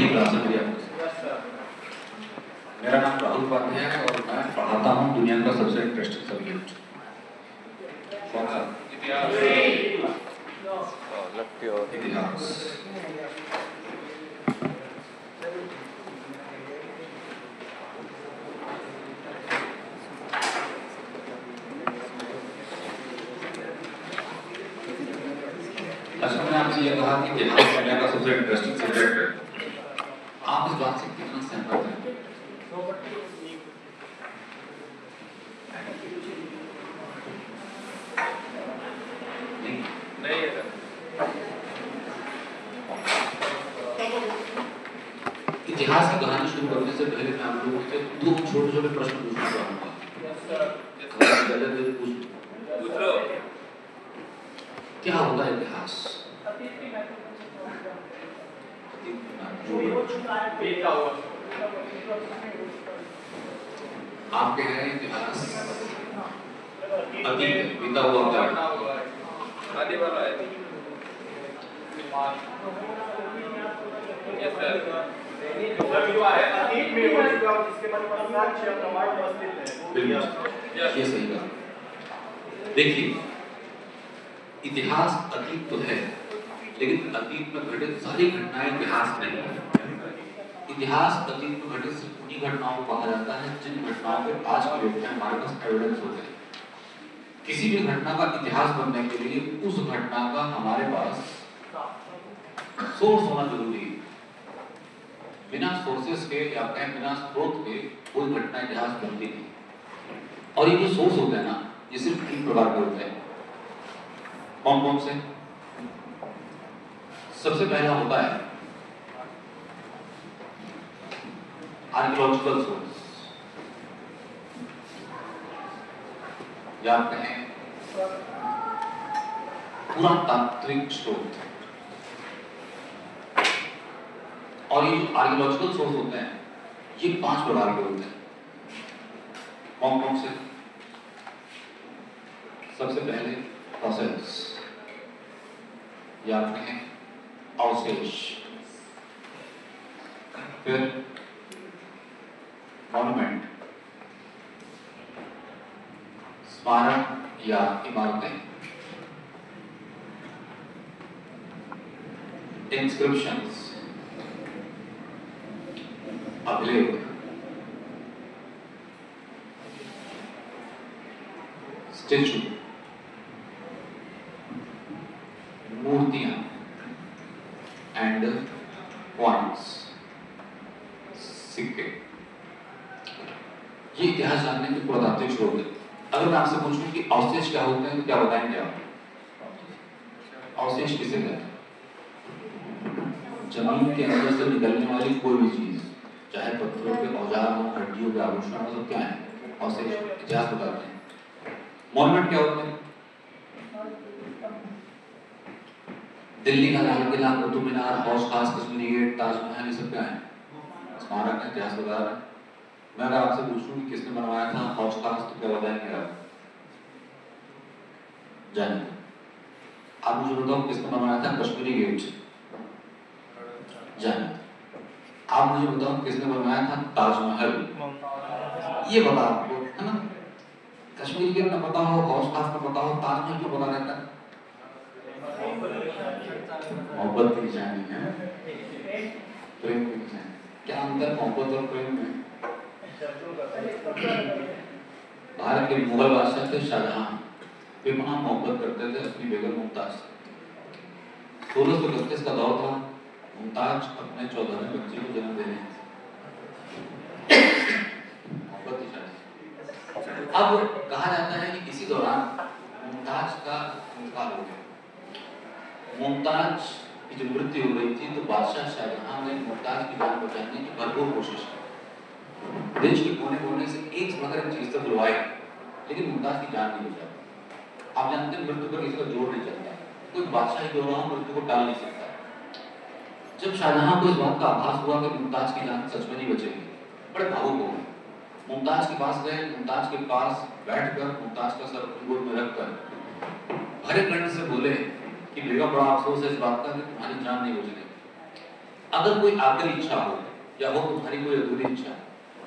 पहली क्लास है मेरी आपको। मेरा नाम राहुल उपाध्याय है और मैं पढ़ाता हूँ दुनिया का सबसे इंटरेस्टिंग सब्जेक्ट कौन सा? इतिहास। अच्छा, मैंने आपसे ये कहा कि इतिहास दुनिया का सबसे इंटरेस्टिंग सब्जेक्ट है। आप इस बात से कितना सहमत हैं? इतिहास की कहानी शुरू करने से पहले मैं आप लोगों से दो छोटे छोटे प्रश्न पूछना चाहूंगा। क्या होता है इतिहास? आप कह रहे हैं इतिहास अतीत बीता हुआ आने वाला है। ये सही कहा। देखिए, इतिहास अतीत तो है, लेकिन अतीत में घटित सारी घटनाएं इतिहास नहीं है। इतिहास अतीत में घटित सिर्फ उन्हीं घटनाओं को कहा जाता है जिन घटनाओं के आज के युग में हमारे पास एविडेंस होते हैं। किसी भी घटना का इतिहास बनने के लिए उस घटना का हमारे पास सोर्स होना जरूरी है। बिना सोर्सेस के या बिना स्रोत के कोई घटना इतिहास बनती नहीं। और ये जो सोर्स होते हैं ना, ये सिर्फ तीन प्रकार के होते हैं। कौन कौन से? सबसे पहला होता है आर्कियोलॉजिकल सोर्स, या कहें पुरातात्विक स्रोत। और ये जो आर्कियोलॉजिकल सोर्स होते हैं, ये 5 प्रकार के होते हैं। कौन कौन से? सबसे पहले फॉसिल्स, या कहें अवशेष, फिर मॉन्यूमेंट, स्मारक या इमारतें, इंस्क्रिप्शंस, अभिलेख, स्टैचू, मूर्तियां एंड कॉइन्स, सिक्के। ये इतिहास जानने के पुरातात्विक स्रोत है। अगर मैं आपसे पूछूं कि अवशेष क्या होते हैं तो क्या बताएंगे आप? अवशेष किसे कहते हैं? जमीन के अंदर से निकलने वाली कोई भी चीज, चाहे पत्थरों के औजार हो, हड्डियों के आभूषण हो, सब क्या है? अवशेष। इतिहास बताते हैं। मॉन्यूमेंट क्या होते हैं? दिल्ली का लाल किला, कुतुब मीनार, हौज खास, कश्मीरी गेट, ताजमहल, ये सब क्या है? स्मारक है। इतिहास बता रहे हैं। मैं अगर आपसे पूछूं कि किसने बनवाया था हौज खास तो क्या बताएंगे आप? जानिए। आप मुझे बताओ किसने बनवाया था कश्मीरी गेट? जानिए। आप मुझे बताओ किसने बनवाया था ताजमहल? ये बता आपको, है ना? कश्मीरी गेट न पता हो, हौज खास न पता हो, ताजमहल क्यों बना रहता है? मोहब्बत की निशानी है, प्रेम की निशानी। क्या अंतर मोहब्बत और प्रेम में? भारत के मुगल बादशाह थे शाहजहां, वे वहां मोहब्बत करते थे अपनी बेगम मुमताज से। 1631 का दौर था। मुमताज अपने 14वें बच्चे को जन्म दे रहे थे। मोहब्बत की शादी। अब कहा जाता है कि इसी दौरान मुमताज का इंतकाल हो गया। मुमताज की जब मृत्यु हो रही थी तो बादशाह शाहजहां ने मुमताज की जान बचाने की भरपूर कोशिश की। देश के कोने कोने से एक मगर चीज तक बुलवाई, लेकिन मुमताज की जान नहीं बचा। आप जानते हैं मृत्यु पर किसी का जोर नहीं चलता। कोई बादशाह ही रहा मृत्यु को टाल नहीं सकता। जब शाहजहां को इस बात का आभास हुआ कि मुमताज की जान सच में नहीं बचेगी, बड़े भावुक हो गए। मुमताज के पास गए, मुमताज के पास बैठकर मुमताज का सर अपनी गोद में रखकर भरे कंठ से बोले कि बेगम, बड़ा अफसोस है इस बात का कि तुम्हारी जान नहीं बचेगी। अगर कोई आखिरी इच्छा हो या हो तुम्हारी कोई अधूरी इच्छा,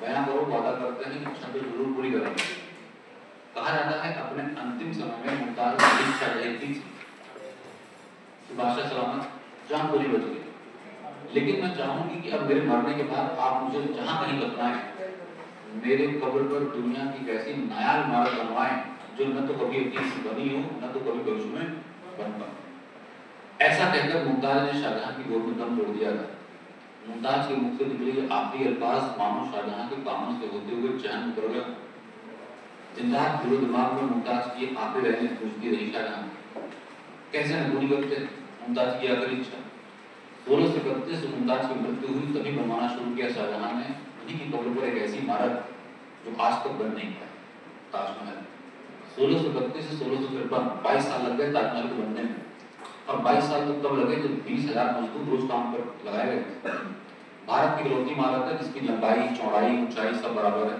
बयां करो, वादा करते हैं कि इच्छा तो जरूर पूरी करेंगे। कहा जाता है अपने अंतिम समय में मुमताज की इच्छा यही थी कि बादशाह सलामत जान पूरी बच गई, लेकिन मैं चाहूंगी कि अब मेरे मरने के बाद आप मुझे जहां कहीं दफनाएं, मेरे कब्र पर दुनिया की कैसी नायाब इमारत बनवाएं जो न तो कभी अतीत में बनी हो, न तो कभी भविष्य में बन पाए। ऐसा कहकर मुमताज ने शाहजहां की गोद में दम तोड़ दिया था। मुमताज के मुख से निकले आखिरी अल्फाज मानो शाहजहां के कानों से होते हुए चैन उतर गया। जिंदा दिलो दिमाग में मुमताज की आंखें रहने पूछती रही शाहजहां कैसे न पूरी करते मुमताज की आखिरी इच्छा। 1631 से मुमताज की मृत्यु हुई, तभी बनवाना शुरू किया शाहजहां ने उन्हीं की कब्र पर एक ऐसी इमारत जो आज तक बन नहीं पाई, ताजमहल। 1631 से 1653 22 साल लग गए ताजमहल को बनने में, और 22 साल तक तब लगे जब 20,000 मजदूर रोज काम पर लगाए गए थे। भारत की इकलौती इमारत है जिसकी लंबाई, चौड़ाई, ऊंचाई सब बराबर है।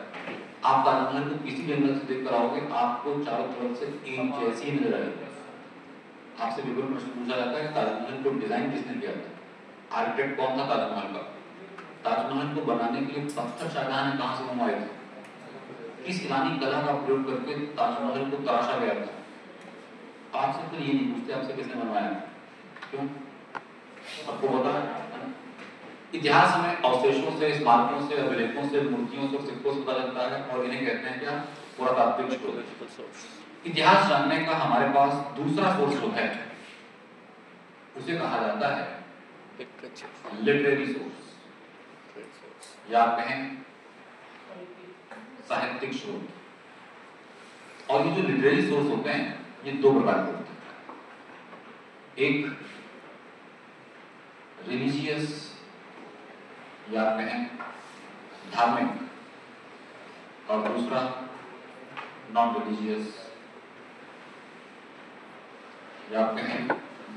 आप ताजमहल को किसी भी एंगल से देखकर आओगे, आपको चारों तरफ से एक जैसी नजर आएगी। आपसे विभिन्न प्रश्न पूछा जाता है ताजमहल को डिजाइन किसने किया था, आर्किटेक्ट कौन था ताजमहल का, ताजमहल को बनाने के लिए पत्थर शाहजहां ने कहां से मंगवाए थे, किस ईरानी कला का प्रयोग करके ताजमहल को तराशा गया था। आपसे तो ये नहीं पूछते आपसे किसने बनवाया, क्यों? आपको पता है इतिहास में अवशेषों से, स्मारकों से, अभिलेखों से, मूर्तियों से, सिक्कों से पता चलता है, और इन्हें कहते हैं क्या, पुरातात्विक स्रोत। इतिहास जानने का हमारे पास दूसरा सोर्स जो है उसे कहा जाता है लिटरेरी सोर्स, या आप कहें साहित्यिक स्रोत। और ये जो लिटरेरी सोर्स होते हैं ये दो प्रकार के होते हैं, एक रिलीजियस या कहें धार्मिक, और दूसरा नॉन रिलीजियस या कहें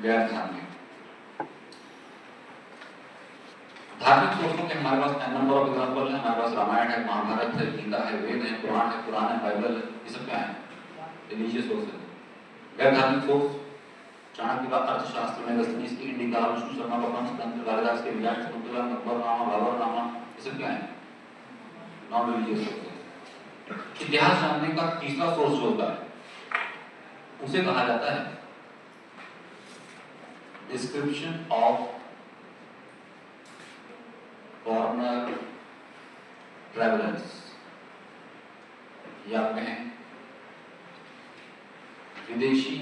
गैर धार्मिक। धार्मिक सोर्सों के हमारे पास n नंबर ऑफ एग्जांपल है। हमारे पास रामायण है, महाभारत है, गीता है, वेद है, पुराण है, कुरान है, बाइबल है, ये सब क्या है, रिलीजियस सोर्स है। गैर धार्मिक सोर्स चाणक्य का अर्थशास्त्र में, रजनीश की इंडिका, विष्णु शर्मा का पंचतंत्र, कालिदास के विजय शकुंतला, अकबरनामा, बाबरनामा, ये सब क्या है, नॉन रिलीजियस सोर्स। इतिहास जानने का तीसरा सोर्स जो होता है उसे कहा जाता है डिस्क्रिप्शन ऑफ फॉरेनर ट्रैवलर्स, या कहें विदेशी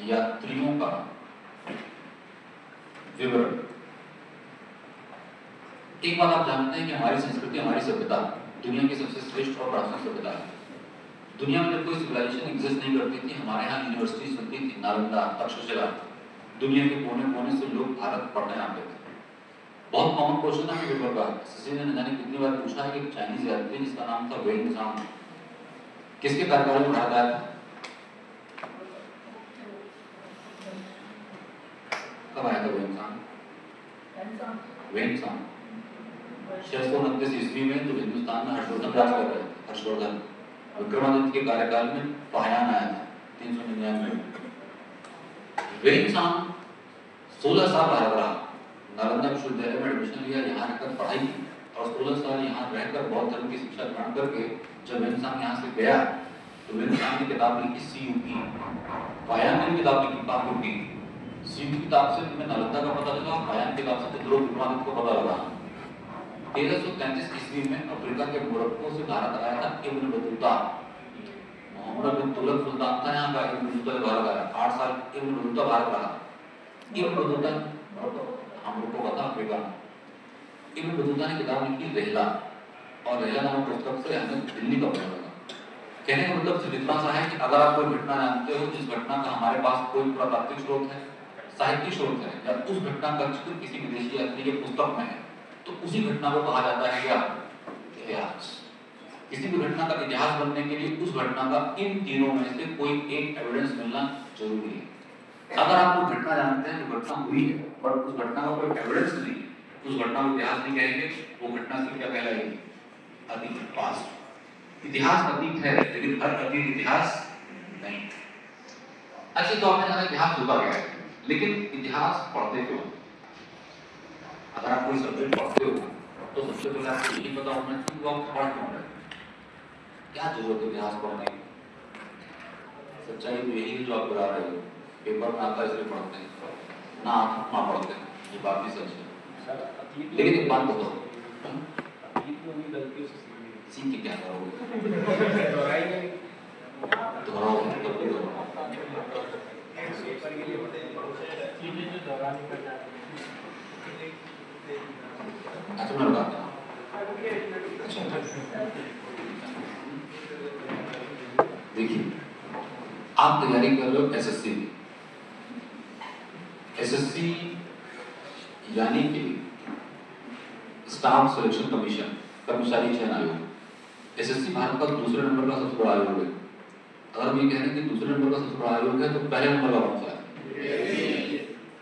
यात्रियों का विवरण। एक बात आप जानते हैं कि हमारी संस्कृति, हमारी सभ्यता दुनिया की सबसे श्रेष्ठ और प्राचीन सभ्यता है। दुनिया में जब कोई सिविलाइजेशन एग्जिस्ट नहीं करती थी, हमारे यहाँ यूनिवर्सिटीज बनती थी, नालंदा, तक्षशिला, दुनिया के कोने कोने से लोग भारत पढ़ने आते थे। बहुत कॉमन क्वेश्चन है पेपर का, किसी ने न जाने कितनी बार पूछा है कि चाइनीज यात्री जिसका नाम था वेइंग सांग किसके कार्यकाल में भारत आया था, कब आया था वेइंग सांग? वेइंग सांग 629 ईस्वी में जब हिंदुस्तान में हर्षवर्धन राज कर रहे थे, हर्षवर्धन विक्रमादित्य के कार्यकाल में पायान आया था 399 में। वेइंग सांग 16 साल भारत रहा, नालंदा विश्वविद्यालय में एडमिशन लिया, यहाँ रहकर पढ़ाई की, और 16 साल यहाँ रहकर बौद्ध धर्म की शिक्षा ग्रहण करके जब वेइंग सांग यहाँ से गया तो वेइंग सांग ने किताब लिखी सीयूकी, पायान ने किताब लिखी पाकुकी। सीयूकी किताब से हमें नालंदा का पता चला, पायान की किताब से विद्रोह विक्रमादित्य को पता लगा। 1333 ईस्वी में अफ्रीका के मोरक्को से भारत आया था इब्न बतूता, मोहम्मद बिन तुगलक सुल्तान था यहाँ का, इब्न बतूता भारत आया, 8 साल इब्न बतूता भारत रहा। इब्न बतूता हम लोग को पता अफ्रीका, इब्न बतूता ने किताब लिखी रहला, और रहला नामक पुस्तक से हमें दिल्ली का पता लगा। कहने का मतलब सिर्फ इतना सा है कि अगर आप कोई घटना जानते हो जिस घटना का हमारे पास कोई पुरातात्विक स्रोत है, साहित्यिक स्रोत है, या उस घटना का जिक्र किसी विदेशी यात्री के पुस्तक में है, तो उसी घटना को कहा जाता है क्या, इतिहास। किसी भी घटना का इतिहास बनने के लिए उस घटना का इन तीनों में से कोई एक एविडेंस मिलना जरूरी है। अगर आप कोई घटना जानते हैं जो घटना हुई है पर उस घटना का कोई एविडेंस नहीं, उस घटना को इतिहास नहीं कहेंगे, वो घटना से क्या कहलाएगी, अतीत, पास्ट। इतिहास अतीत है लेकिन हर अतीत इतिहास नहीं। अच्छा, तो आपने जाना इतिहास होता क्या है, लेकिन इतिहास पढ़ते क्यों? अगर आप कोई सब्जेक्ट पढ़ते हो तो सबसे पहले आपको यही पता होना चाहिए कि आप पढ़ क्यों रहे हैं, क्या जरूरत है इतिहास पढ़ने की। सच्चाई तो यही है जो आप करा रहे हो, पेपर में आता है इसलिए पढ़ते हैं, ना आप ना पढ़ते हैं, ये बात भी सच है। लेकिन एक बात बताओ, सीख के क्या करोगे? दोहराओ तब भी दोहराओ। अच्छा मैं बताता हूँ। अच्छा देखिए, आप तैयारी कर रहे हो एसएससी की। एसएससी यानी कि स्टाफ सिलेक्शन कमीशन, कर्मचारी चयन आयोग। एसएससी भारत का दूसरे नंबर का सबसे बड़ा आयोग है। अगर हम ये कह रहे हैं कि दूसरे नंबर का सबसे बड़ा आयोग है तो पहले नंबर का कौन सा है?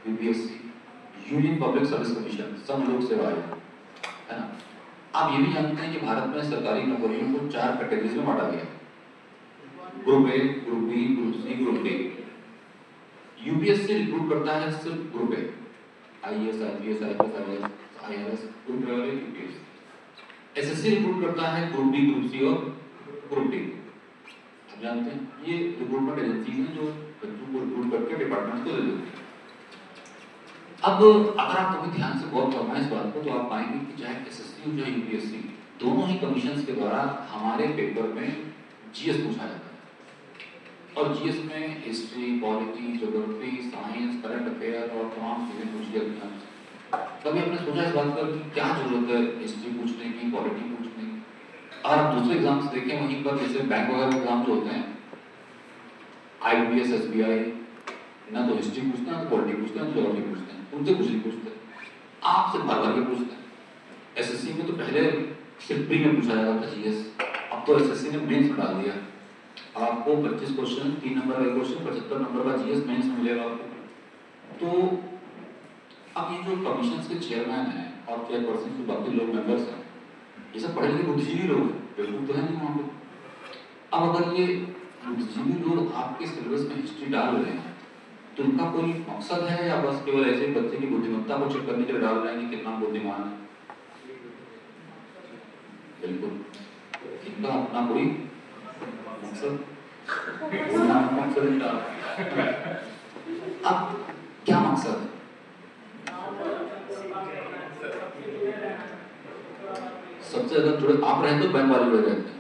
UPSC, union public service commission, सम लोक सेवा आयोग, है ना। आप ये भी जानते हैं कि भारत में सरकारी नौकरियों को 4 कैटेगरीज में बांटा गया, group A, group B, group C, group D. UPSC recruit करता है सिर्फ group A, IAS, IPS, IPS, IRS, group A वाले यूपीएससी। एसएससी रिक्रूट करता है ग्रुप बी, ग्रुप सी और ग्रुप डी। आप जानते हैं ये रिक्रूटमेंट एजेंसीज हैं जो बच्चों को रिक्रूट करके डिपार्टमेंट को दे देती हैं। अब अगर आप कभी ध्यान से गौर करना इस बात को तो आप पाएंगे कि चाहे एसएससी हो चाहे यूपीएससी, दोनों ही कमीशंस के द्वारा हमारे पेपर में जीएस पूछा जाता है। और जीएस में history, polity, geography, science, current affair और तमाम चीजें पूछी जाती हैं। कभी आपने सोचा इस बात पर कि क्या जरूरत है हिस्ट्री पूछने की, पॉलिटी पूछने की? और आप दूसरे एग्जाम्स देखें वहीं पर, जैसे बैंक वगैरह एग्जाम जो होते हैं, आईबीपीएस, एसबीआई, ना तो हिस्ट्री पूछते हैं, ना तो पॉलिटी पूछते हैं, ना ज्योग्राफी पूछते हैं, उनसे कुछ नहीं पूछते, आपसे भर भर के पूछते हैं। एसएससी में तो पहले सिर्फ प्री में पूछा जाता था जीएस, अब तो एसएससी ने मेंस में डाल दिया। आपको 25 क्वेश्चन, 3 नंबर का क्वेश्चन, 75 नंबर का जीएस मेंस में मिलेगा आपको। तो अब ये जो कमीशन के चेयरमैन हैं और चेयरपर्सन जो बाकी लोग मेंबर्स हैं, ये सब पढ़े लिखे बुद्धिजीवी लोग हैं, बिल्कुल तो है नहीं वहाँ पे। अब अगर ये बुद्धिजीवी लोग आपके सिलेबस में हिस्ट्री डाल रहे हैं तो इनका कोई मकसद है या बस केवल ऐसे बच्चे की बुद्धिमत्ता को चेक करने के लिए डाल रहे हैं कि कितना बुद्धिमान है? बिल्कुल, इनका अपना कोई मकसद, अब क्या मकसद है? सबसे ज्यादा जुड़े आप रहे तो बैंक वाले जुड़े रहते हैं।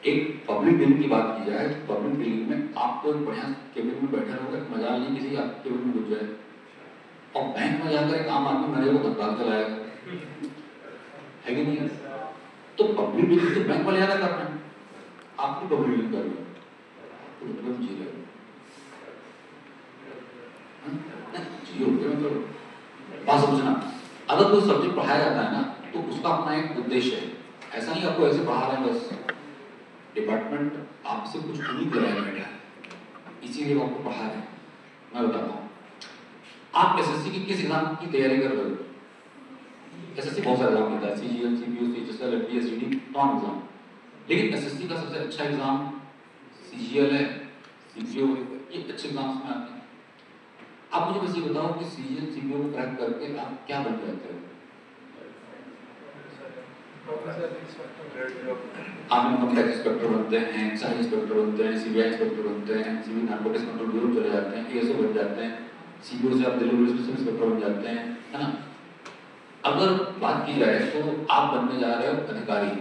एक पब्लिक बिलिंग की बात की जाए तो पब्लिक बिलिंग में आप तो बढ़िया केबिन में बैठे रहोगे, मजाल नहीं किसी आपके केबिन में घुस जाए, और बैंक में जाकर एक आम आदमी मैनेजर को धक्का चलाएगा, है कि नहीं है? तो पब्लिक बिलिंग तो बैंक वाले ज्यादा कर रहे हैं, आप भी पब्लिक बिलिंग कर रहे हो तो मतलब जी रहे हो, जियो मतलब बात समझना। अगर कोई सब्जेक्ट पढ़ाया जाता है ना तो उसका अपना एक उद्देश्य है, ऐसा नहीं आपको ऐसे पढ़ा रहे हैं बस, डिपार्टमेंट आपसे कुछ उम्मीद लगाए बैठा है, इसीलिए आपको पढ़ा रहे हैं। मैं बताता हूँ, आप एसएससी की किस एग्जाम की तैयारी कर रहे हो? एसएससी बहुत सारे एग्जाम होता है, CGL, CPU, CGL, FDS, GD, non exam. लेकिन एसएससी का सबसे अच्छा एग्जाम सीजीएल है, सीपीयू, ये अच्छे एग्जाम्स में आते हैं। आप मुझे बस ये बताओ कि सीजीएल, सीपीयू को क्रैक करके आप क्या बन जाते हो? आप इनकम टैक्स इंस्पेक्टर बनते हैं, एक्साइज इंस्पेक्टर बनते हैं, सीबीआई इंस्पेक्टर बनते हैं, सिविल नारकोटिक्स कंट्रोल ब्यूरो चले जाते हैं, एएसओ बन जाते हैं, सीबीओ से आप दिल्ली पुलिस में इंस्पेक्टर बन जाते हैं, है ना। अगर बात की जाए तो आप बनने जा रहे हो अधिकारी,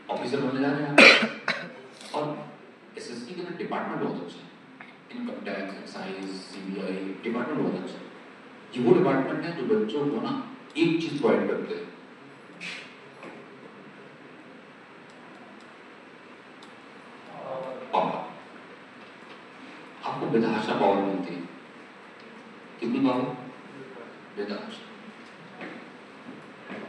ऑफिसर बनने जा रहे हैं। और एसएससी के डिपार्टमेंट बहुत अच्छे हैं, income tax, excise, CBI department बहुत अच्छे हैं। ये वो डिपार्टमेंट है जो बच्चों को ना एक चीज प्रोवाइड करते हैं, पावर। आपको बेतहाशा पावर मिलती है। कितनी पावर? बेतहाशा।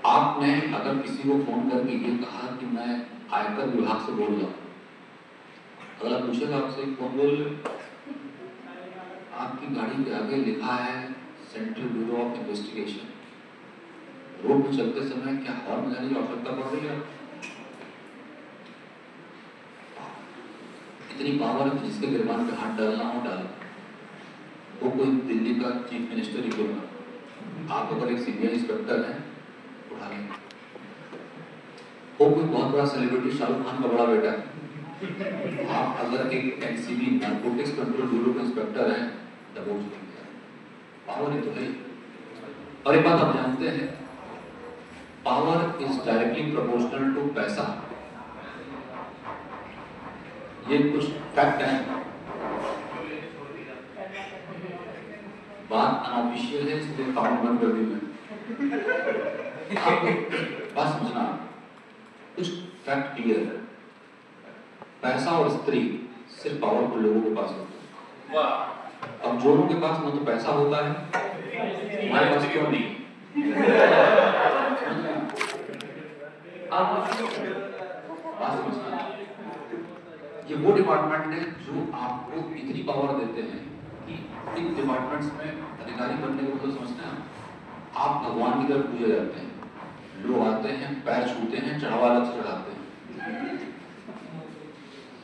आपने अगर किसी को फोन करके ये कहा कि मैं आयकर विभाग से बोल रहा हूँ, अगला पूछेगा आपसे कौन बोल रहे, आपकी गाड़ी के आगे लिखा है central bureau of investigation, road पे चलते समय क्या हॉर्न बजाने की आवश्यकता पड़ रही है? इतनी पावर है जिसके गिरबान पे हाथ डालना हो डाल, वो कोई दिल्ली का चीफ मिनिस्टर ही क्यों ना, आप अगर एक सीनियर इंस्पेक्टर हैं उठा लेंगे। वो कोई बहुत बड़ा सेलिब्रिटी, शाहरुख खान का बड़ा बेटा है, आप अगर एक एनसीबी नारकोटिक्स कंट्रोल ब्यूरो के इंस्पेक्टर हैं, दबोच लेंगे। पावर ही तो है। और एक बात आप जानते हैं, power is directly proportional to पैसा। ये कुछ फैक्ट है, बात अनऑफिशियल है इसलिए काउंट बंद कर दी मैं। आपको बात समझना, कुछ फैक्ट क्लियर है। पैसा और स्त्री सिर्फ पावरफुल लोगों के पास होता है। अब जो लोगों के पास ना तो पैसा होता है, हमारे पास क्यों नहीं? आप बात समझना, ये वो डिपार्टमेंट है जो आपको इतनी पावर देते हैं कि इन डिपार्टमेंट्स में अधिकारी बनने को तो समझते हैं आप भगवान की तरफ पूजे जाते हैं। लोग आते हैं, पैर छूते हैं, चढ़ावा अलग से चढ़ाते हैं।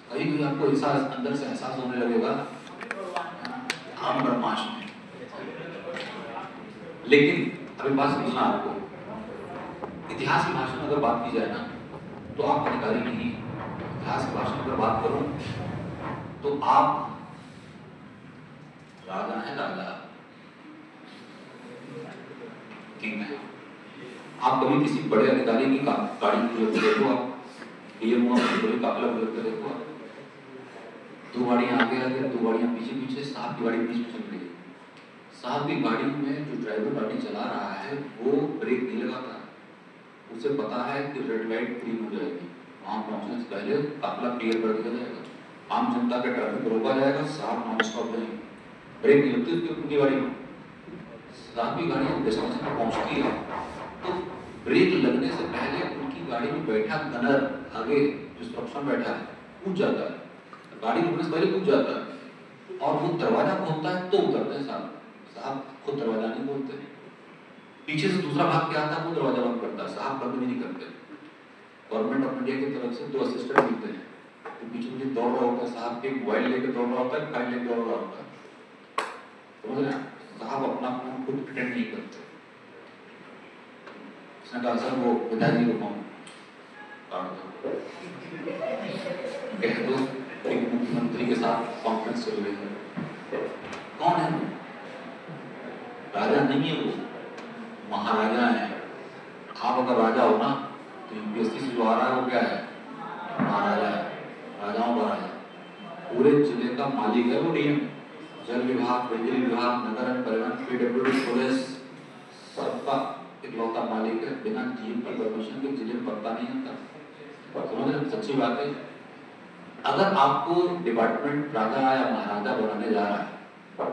कभी कभी आपको एहसास, अंदर से एहसास होने लगेगा हम ब्रह्मांड में। लेकिन अभी बात समझना, आपको इतिहास की भाषा में अगर बात की जाए ना तो आप अधिकारी नहीं। इतिहास की भाषा में अगर बात करूं तो आप राजा है, राजा किंग है। आप कभी किसी बड़े अधिकारी की गाड़ी गुजरते देखो, आप डीएम बड़े काफिला गुजरते देखो, आप दो गाड़ियां आगे आगे, दो गाड़ियां पीछे पीछे, साहब की गाड़ी बीच में चल रही है। साहब की गाड़ी में जो ड्राइवर गाड़ी चला रहा है वो ब्रेक नहीं लगाता, उसे पता है कि रेड लाइट ग्रीन हो जाएगी, वहां पहुंचने से पहले काफिला क्लियर कर दिया जाएगा, आम जनता का ट्रैफिक रोका जाएगा, साहब नॉन स्टॉप जाएंगे। ब्रेक नहीं होती उसकी उनकी गाड़ी में। साहब की गाड़ी डेस्टिनेशन पर पहुंचती है तो ब्रेक लगने से पहले उनकी गाड़ी में बैठा गनर आगे जो सुरक्षा में बैठा है कूद जाता है, गाड़ी रुकने से पहले कूद जाता है, और वो दरवाजा खोलता है तो उतरते हैं साहब। साहब खुद दरवाजा नहीं खोलते, पीछे से दूसरा भाग के आता है, वो दरवाजा बंद करता है, साहब बंद नहीं करते। गवर्नमेंट ऑफ इंडिया की तरफ से 2 असिस्टेंट मिलते हैं, तो पीछे मुझे दौड़ रहा होता है, साहब के मोबाइल लेकर दौड़ रहा होता है, फाइल लेकर दौड़ रहा होता है, समझ रहे हैं? साहब अपना फोन खुद अटेंड नहीं करते। उसने कहा सर वो पिताजी को फोन कह दो कि मुख्यमंत्री के साथ कॉन्फ्रेंस चल रही है। कौन है? राजा नहीं है वो, महाराजा है। आप अगर राजा हो ना तो यूपीएससी से जो आ रहा है वो क्या है? महाराजा है, राजाओं का राजा। पूरे जिले का मालिक है वो डीएम। जल विभाग, बिजली विभाग, नगर परिवहन, पीडब्ल्यूडी, पुलिस, सबका इकलौता मालिक है। बिना डीएम की परमिशन के जिले में पत्ता नहीं आता। समझ रहे? सच्ची बात है। अगर आपको डिपार्टमेंट राजा या महाराजा बनाने जा रहा है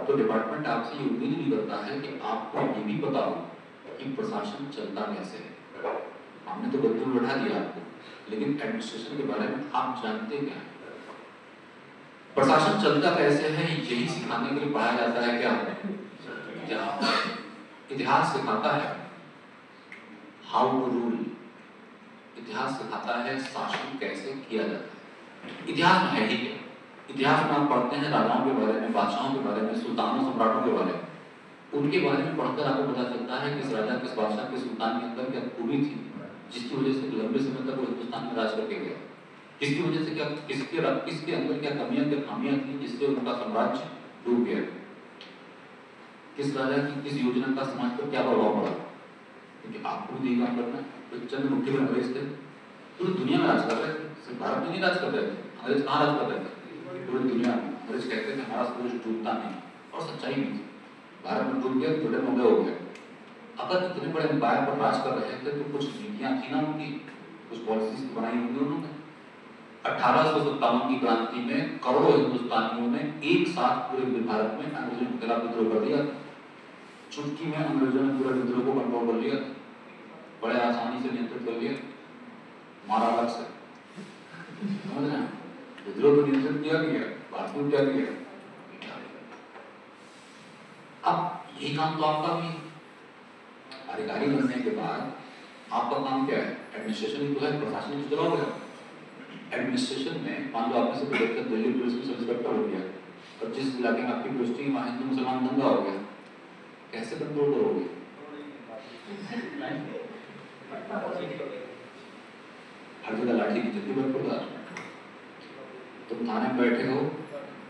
तो डिपार्टमेंट आपसे ये उम्मीद नहीं करता है कि आपको ये भी पता हो कि प्रशासन चलता कैसे है। हमने तो गद्दी में बैठा दिया आपको, लेकिन एडमिनिस्ट्रेशन के बारे में आप जानते क्या है? प्रशासन चलता कैसे है यही सिखाने के लिए पढ़ाया जाता है क्या? इतिहास सिखाता है हाउ टू रूल। इतिहास सिखाता है शासन कैसे किया जाता है। इतिहास में है ही क्या? इतिहास में आप पढ़ते हैं राजाओं के बारे में, बादशाहों के बारे में, सुल्तानों सम्राटों के बारे में। उनके बारे में पढ़कर आपको पता चलता है किस राजा, किस बादशाह, किस सुल्तान के अंदर क्या खूबी थी जिसकी वजह से लंबे समय तक वो हिंदुस्तान में राज करके गया। किसकी वजह से क्या, किसके अंदर क्या कमियां, क्या खामियां थी जिससे उनका साम्राज्य डूब गया। किस राजा की किस योजना का समाज पर क्या प्रभाव पड़ा, क्योंकि आपको भी काम करना है। तो चंद मुट्ठी में अंग्रेज थे, पूरी दुनिया में राज कर रहे थे, सिर्फ भारत में नहीं राज कर रहे थे। अंग्रेज कहाँ राज कर रहे थे? पूरी दुनिया में। अंग्रेज कहते थे हमारा सूरज डूबता नहीं, और सच्चाई नहीं थी। भारत में डूब गया, छोटे मोटे हो गए। अगर इतने बड़े एम्पायर पर राज कर रहे थे तो कुछ नीतियां थी ना उनकी, कुछ पॉलिसीज बनाई होंगी उन्होंने। 1857 की क्रांति में करोड़ों हिंदुस्तानियों ने एक साथ पूरे भारत में अंग्रेजों के खिलाफ विद्रोह कर दिया। चुटकी में अंग्रेजों ने पूरे विद्रोह को कंट्रोल कर लिया, बड़े आसानी से नियंत्रित कर लिया, मारा अलग से। समझ रहे हैं? विद्रोह को नियंत्रित किया गया, भारत में क्या किया। अब यही काम तो आपका भी है। अधिकारी बनने के बाद आपका काम क्या है? एडमिनिस्ट्रेशन ही तो है, प्रशासन तो चलाओगे। एडमिनिस्ट्रेशन में मान लो आपने से दिल्ली पुलिस में सब इंस्पेक्टर हो गया, और 25 इलाके में आपकी पृष्ठी में हिंदू मुसलमान दंगा हो गया, कैसे कंट्रोल करोगे? हर जगह लाठी की चलती बरकरार। तुम थाने में बैठे हो,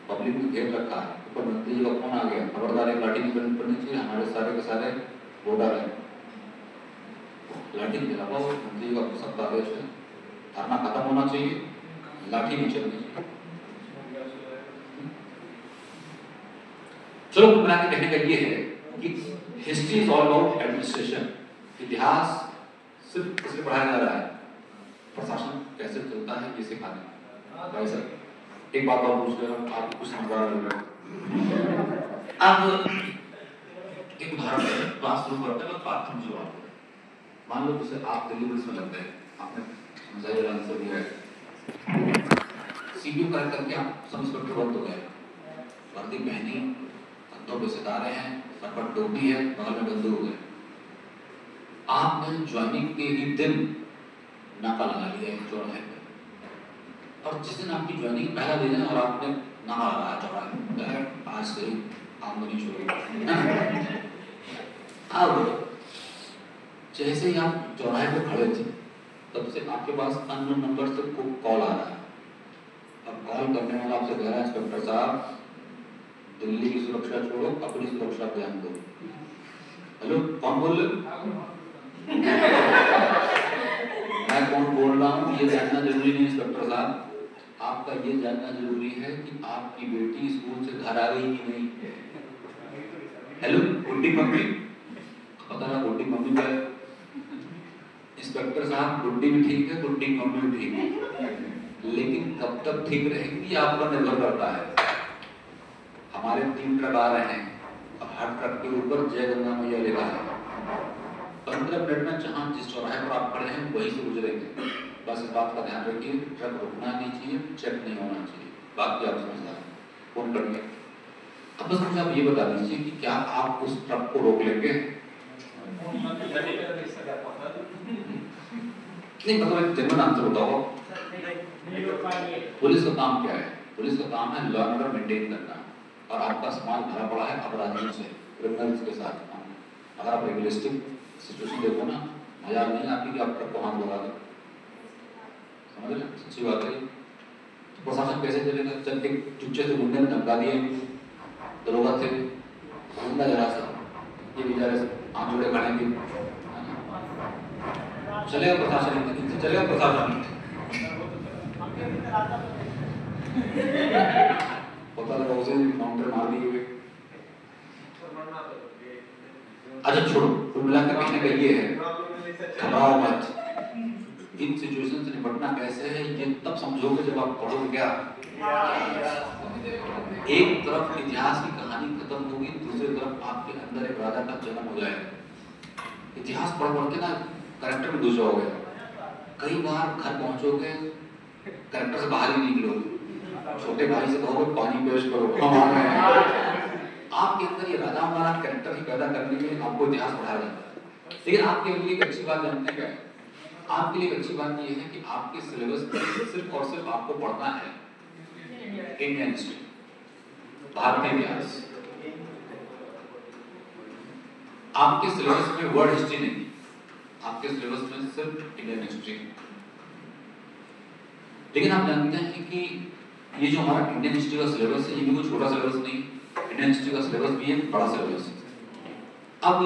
पब्लिक ने घेर रखा है, ऊपर मंत्री जी का फोन आ गया, खबरदार एक लाठी नहीं पड़नी चाहिए, हमारे सारे के सारे वोटर हैं। लाठी नहीं चला पाओ, मंत्री जी का सबका आदेश है, धरना खत्म होना चाहिए, लाठी नहीं चलनी चाहिए। चलो बना के कहने का ये है कि history is all about administration. इतिहास सिर्फ इसलिए पढ़ाया जा रहा है प्रशासन कैसे चलता है ये सिखाने। भाई साहब एक बात और पूछ रहे हो, आप कुछ समझा रहे हो। अब एक उदाहरण है, क्लासरूम करते हैं, बाथरूम की बात है। मान लो जैसे आप दिल्ली पुलिस में लगते हैं, आपने समझाया आंसर दिया है, सीपीयू करेक्ट करके आप सब इंस्पेक्टर बंद हो गए, वर्दी पहनी, कंधों पे सितारे हैं, सर पर टोपी है, बगल में बंदूक है। आपने ज्वाइनिंग के ही दिन नाका लगा लिया है चौराहे पे, और जिस दिन आपकी ज्वाइनिंग पहला दिन है और आपने नाका लगाया चौराहे, आज से आमदनी शुरू। अब जैसे ही आप चौराहे पे खड़े थे, तब से आपके पास अननोन नंबर से कॉल आ रहा है। अब कॉल करने वाला आपसे कह रहा है, इंस्पेक्टर साहब दिल्ली की सुरक्षा छोड़ो, अपनी सुरक्षा पे ध्यान दो। हेलो, कौन बोल रहे? मैं कौन बोल रहा हूँ ये जानना जरूरी नहीं इंस्पेक्टर साहब, आपका ये जानना जरूरी है कि आपकी बेटी स्कूल से घर आ गई कि नहीं। हेलो, गुड्डी मम्मी, पता ना गुड्डी मम्मी का इंस्पेक्टर साहब, गुड्डी भी ठीक है, गुड्डी मम्मी भी ठीक है, लेकिन कब तक ठीक रहेगी आप पर निर्भर करता है। हमारे 3 ट्रक आ रहे हैं, अब हर ट्रक के ऊपर जय गंगा मैया लिखा है। 15 मिनट में जहाँ जिस चौराहे पर आप खड़े हैं वहीं से गुजरेंगे। बस इस बात का ध्यान रखिए, ट्रक रुकना नहीं चाहिए, चेक नहीं होना चाहिए, बाकी आप समझदार हैं, फोन करिए। अब बस मुझे आप ये बता दीजिए कि क्या आप उस ट्रक को रोक लेंगे? नहीं, मतलब जनरल आंसर बताओ। पुलिस का काम क्या है? पुलिस का काम है लॉ एंड ऑर्डर मेंटेन करना, और आपका समाज भरा पड़ा है अपराधियों से, क्रिमिनल्स के साथ। अगर आप रियलिस्टिक सिचुएशन देखो ना, मजाक नहीं आती कि आप ट्रक को हाथ लगा दो, समझ रहे? सच्ची बात है। प्रशासन कैसे चलेगा? चल के चुपचे से गुंडे ने धमका दिए, दरोगा थे, गुंडा जरा सा, ये बेचारे हाथ जोड़े खड़े थे, चलेगा प्रशासन? इनसे चलेगा प्रशासन? पता लगा उसे काउंटर मार दिए हुए। अच्छा छोड़ो, कुल मिलाकर कहने का ये है, घबराओ मत। इन सिचुएशन से निपटना कैसे है ये तब समझोगे जब आप पढ़ोगे। क्या एक तरफ इतिहास की कहानी खत्म होगी, दूसरी तरफ आपके अंदर एक राजा का जन्म हो जाएगा। इतिहास पढ़ पढ़ के ना कैरेक्टर में घुस जाओगे, कई बार घर पहुंचोगे कैरेक्टर से बाहर ही निकलोगे, छोटे भाई से कहोगे पानी पेश करो, हम आ गए हैं। आपके अंदर ये राजा हमारा कैरेक्टर ही पैदा करने के लिए आपको इतिहास पढ़ाया जाता है। लेकिन आपके लिए एक अच्छी बात जानते हैं, आपके लिए एक अच्छी बात ये है कि आपके सिलेबस में सिर्फ और सिर्फ आपको पढ़ना है इंडियन हिस्ट्री, भारतीय इतिहास। आपके सिलेबस में वर्ल्ड हिस्ट्री नहीं, आपके सिलेबस में सिर्फ इंडियन हिस्ट्री। लेकिन आप जानते हैं कि ये जो हमारा इंडियन हिस्ट्री का सिलेबस है, ये भी कोई छोटा सिलेबस नहीं, इंडियन हिस्ट्री का सिलेबस भी एक बड़ा सिलेबस है। अब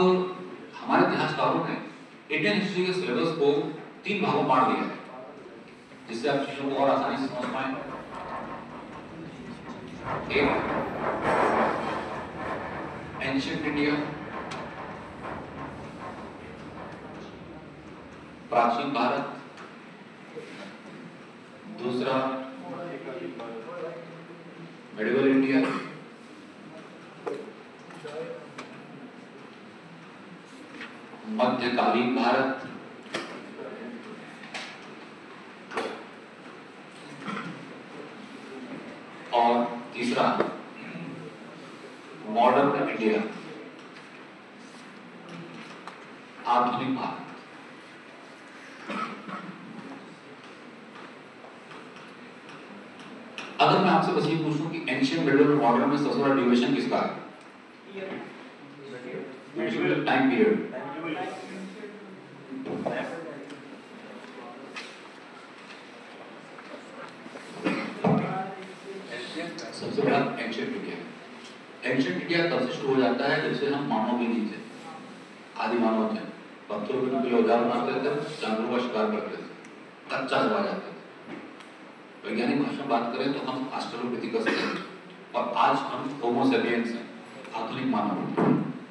हमारे इतिहासकारों ने इंडियन हिस्ट्री के सिलेबस को 3 भागों में बांट दिया है, जिससे आप चीजों को और आसानी से समझ पाएं। एक एंशिएंट इंडिया, प्राचीन भारत, दूसरा मेडिवल इंडिया, मध्यकालीन भारत, और तीसरा मॉडर्न इंडिया, आधुनिक भारत। अगर मैं आपसे बस ये पूछूं कि एंशिएंट मेडिवल मॉडर्न में सबसे बड़ा ड्यूरेशन किसका है? Time period. सबसे बड़ा एंशिएंट इंडिया। एंशिएंट इंडिया तब से शुरू हो जाता है जब से हम मानव भी नहीं थे, आदि मानव थे, पत्थरों के टुकड़े औजार बनाते थे, जानवरों का शिकार करते थे, कच्चा दबा जाते थे। वैज्ञानिक भाषा में बात करें तो हम ऑस्ट्रेलोपिथेकस थे और आज हम होमो सेपियंस हैं, आधुनिक मानव।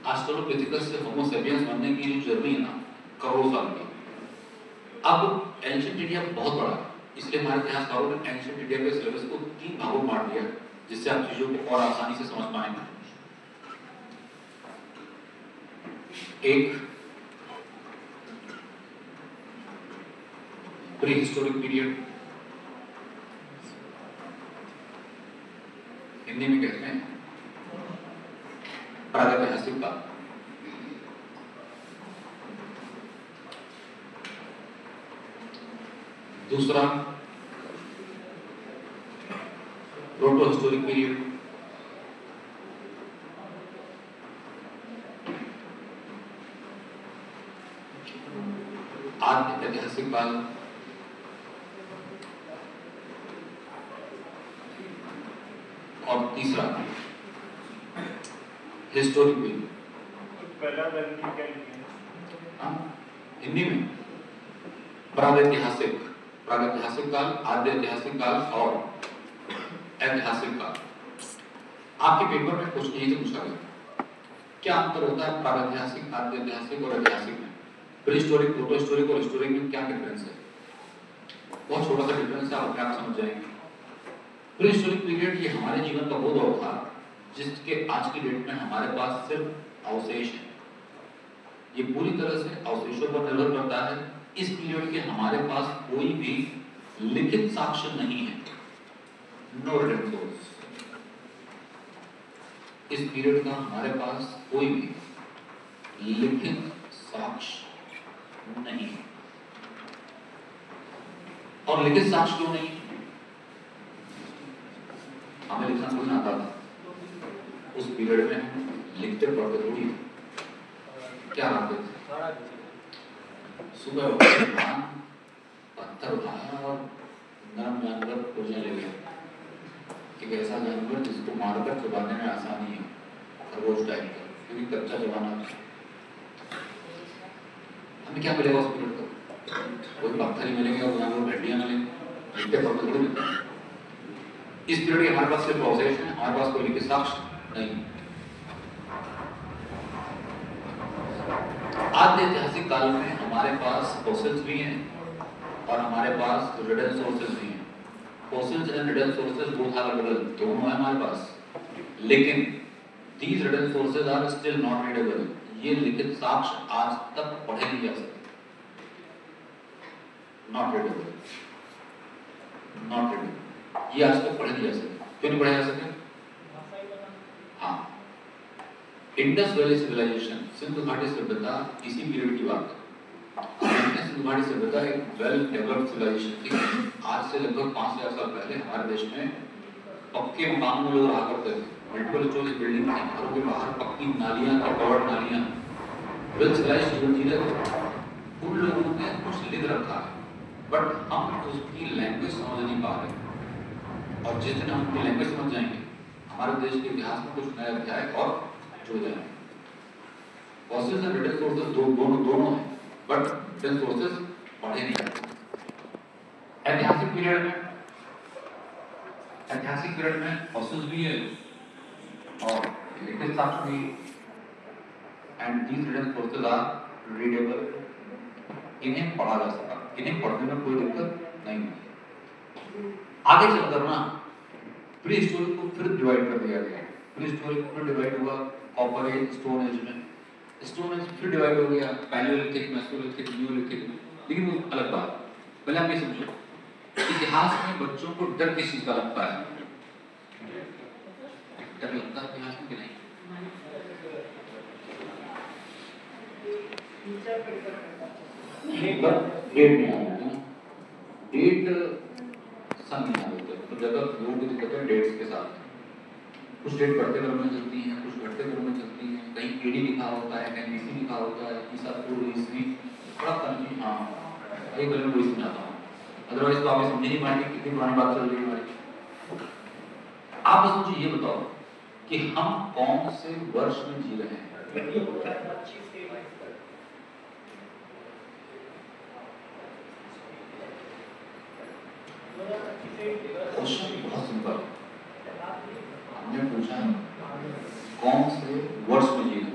ऑस्ट्रेलोपिथेकस से होमो सेपियंस बनने की जो जर्नी है ना, करोड़ों साल की। अब एंशिएंट इंडिया बहुत बड़ा है, इसलिए हमारे इतिहासकारों ने एंशिएंट इंडिया के सिलेबस को 3 भागों में बांट दिया, जिससे आप चीजों को और आसानी से समझ पाएंगे। एक प्री हिस्टोरिक पीरियड, हिंदी में कहते हैं प्रागैतिहासिक काल। दूसरा प्रोटो हिस्टोरिक पीरियड, आद्य ऐतिहासिक काल। और तीसरा हिस्टोरिक पीरियड। हिंदी में प्रागैतिहासिक काल, आद्य ऐतिहासिक काल और ऐतिहासिक काल। आपके पेपर में क्वेश्चन यही से पूछा गया, क्या अंतर होता है प्रागैतिहासिक, आद्य ऐतिहासिक और ऐतिहासिक में? प्री हिस्टोरिक, प्रोटो हिस्टोरिक और हिस्टोरिक में क्या डिफरेंस है? बहुत छोटा सा डिफरेंस है, आप अपने आप समझ जाएंगे। प्री हिस्टोरिक पीरियड ये हमारे जीवन का वो दौर था जिसके आज की डेट में हमारे पास सिर्फ अवशेष है। ये पूरी तरह से अवशेषों पर निर्भर करता है। इस पीरियड के हमारे पास कोई भी लिखित साक्ष्य नहीं है, नो रिटन सोर्स। इस पीरियड का हमारे पास कोई भी लिखित साक्ष्य नहीं है। और लिखित साक्ष्य क्यों नहीं? हमें लिखना थोड़ी ना आता था, उस पीरियड में हम लिखते पढ़ते थोड़ी, क्या करते थे? सुबह पत्थर उठाया और नरम जानवर खोजने लगे, एक ऐसा जानवर जिसको मारकर चबाने में आसानी है, खरगोश टाइप का, क्योंकि कच्चा चबाना। हमें क्या मिलेगा उस पीरियड का? कोई पत्थर ही मिलेंगे और जानवर हड्डियां मिलेंगी, लिखते पढ़ते थोड़ी। इस पीरियड के हमारे पास सिर्फ अवशेष है, हमारे पास कोई लिखित साक्ष्य नहीं। आद्य ऐतिहासिक काल में हमारे पास फॉसिल्स भी हैं और हमारे पास रिडन सोर्सेज भी हैं। Fossils and written sources both are available, दोनों है हमारे पास, लेकिन these written sources are still not readable। ये लिखित साक्ष्य आज तक पढ़े नहीं जा सकते, not readable, not readable। ये आज तक पढ़े नहीं जा सकते। क्यों नहीं पढ़े जा सकते? हाँ, इंडस वैली सिविलाइजेशन, सिंधु घाटी सभ्यता इसी पीरियड की बात है। सिंधु घाटी सभ्यता एक वेल डेवलप्ड सिविलाइजेशन थी। आज से लगभग 5000 साल पहले हमारे देश में पक्के मकान में लोग रहा करते थे, मल्टीपल स्टोरेज बिल्डिंग थी, घरों के बाहर पक्की नालियां, कवर्ड नालियां, वेल सिविलाइज्ड जीवन जी रहे थे। उन लोगों ने कुछ लिख रखा है, बट हम उसकी लैंग्वेज समझ नहीं पा रहे। और जिस दिन हम अपनी लैंग्वेज समझ जाएंगे, हमारे देश के इतिहास में कुछ नया अध्याय और जुड़ जाएंगे। फॉसिल्स एंड रिटन सोर्सेज दोनों हैं, बट रिटन सोर्सेज पढ़े नहीं जाते। ऐतिहासिक पीरियड में फॉसिल्स भी है और लिखित साक्ष्य भी, and these written sources are readable. इन्हें पढ़ा जा सकता, इन्हें पढ़ने में कोई दिक्कत नहीं। आगे चलकर ना प्री हिस्टोरिक को फिर डिवाइड कर दिया गया। प्री हिस्टोरिक फिर डिवाइड हुआ कॉपर एज, स्टोन एज में। स्टोन एज फिर डिवाइड हो गया पैलियोलिथिक, मेसोलिथिक, नियोलिथिक में। लेकिन वो अलग बात। पहले आप ये समझो, इतिहास में बच्चों को डर किस चीज का लगता है? डर लगता है इतिहास में कि नहीं? डेट नहीं आती ना, डेट सन नहीं आते, तो ज्यादा लोगों की दिक्कत है डेट्स के साथ। कुछ रेट बढ़ते क्रम में चलती हैं, कुछ घटते क्रम में चलती हैं, कहीं एडी लिखा होता है, कहीं बीसी लिखा होता है, ईसा पूर्व ईस्वी, बड़ा कंफ्यूज। हाँ, एक गलत वही समझाता हूँ, अदरवाइज तो आप समझ नहीं पाएंगे कितनी पुरानी बात चल रही है हमारी। आप बस मुझे ये बताओ कि हम कौन से वर्ष में जी रहे हैं? क्वेश्चन बहुत सिंपल, हमने पूछा कौन से वर्ष में जी रहे हैं?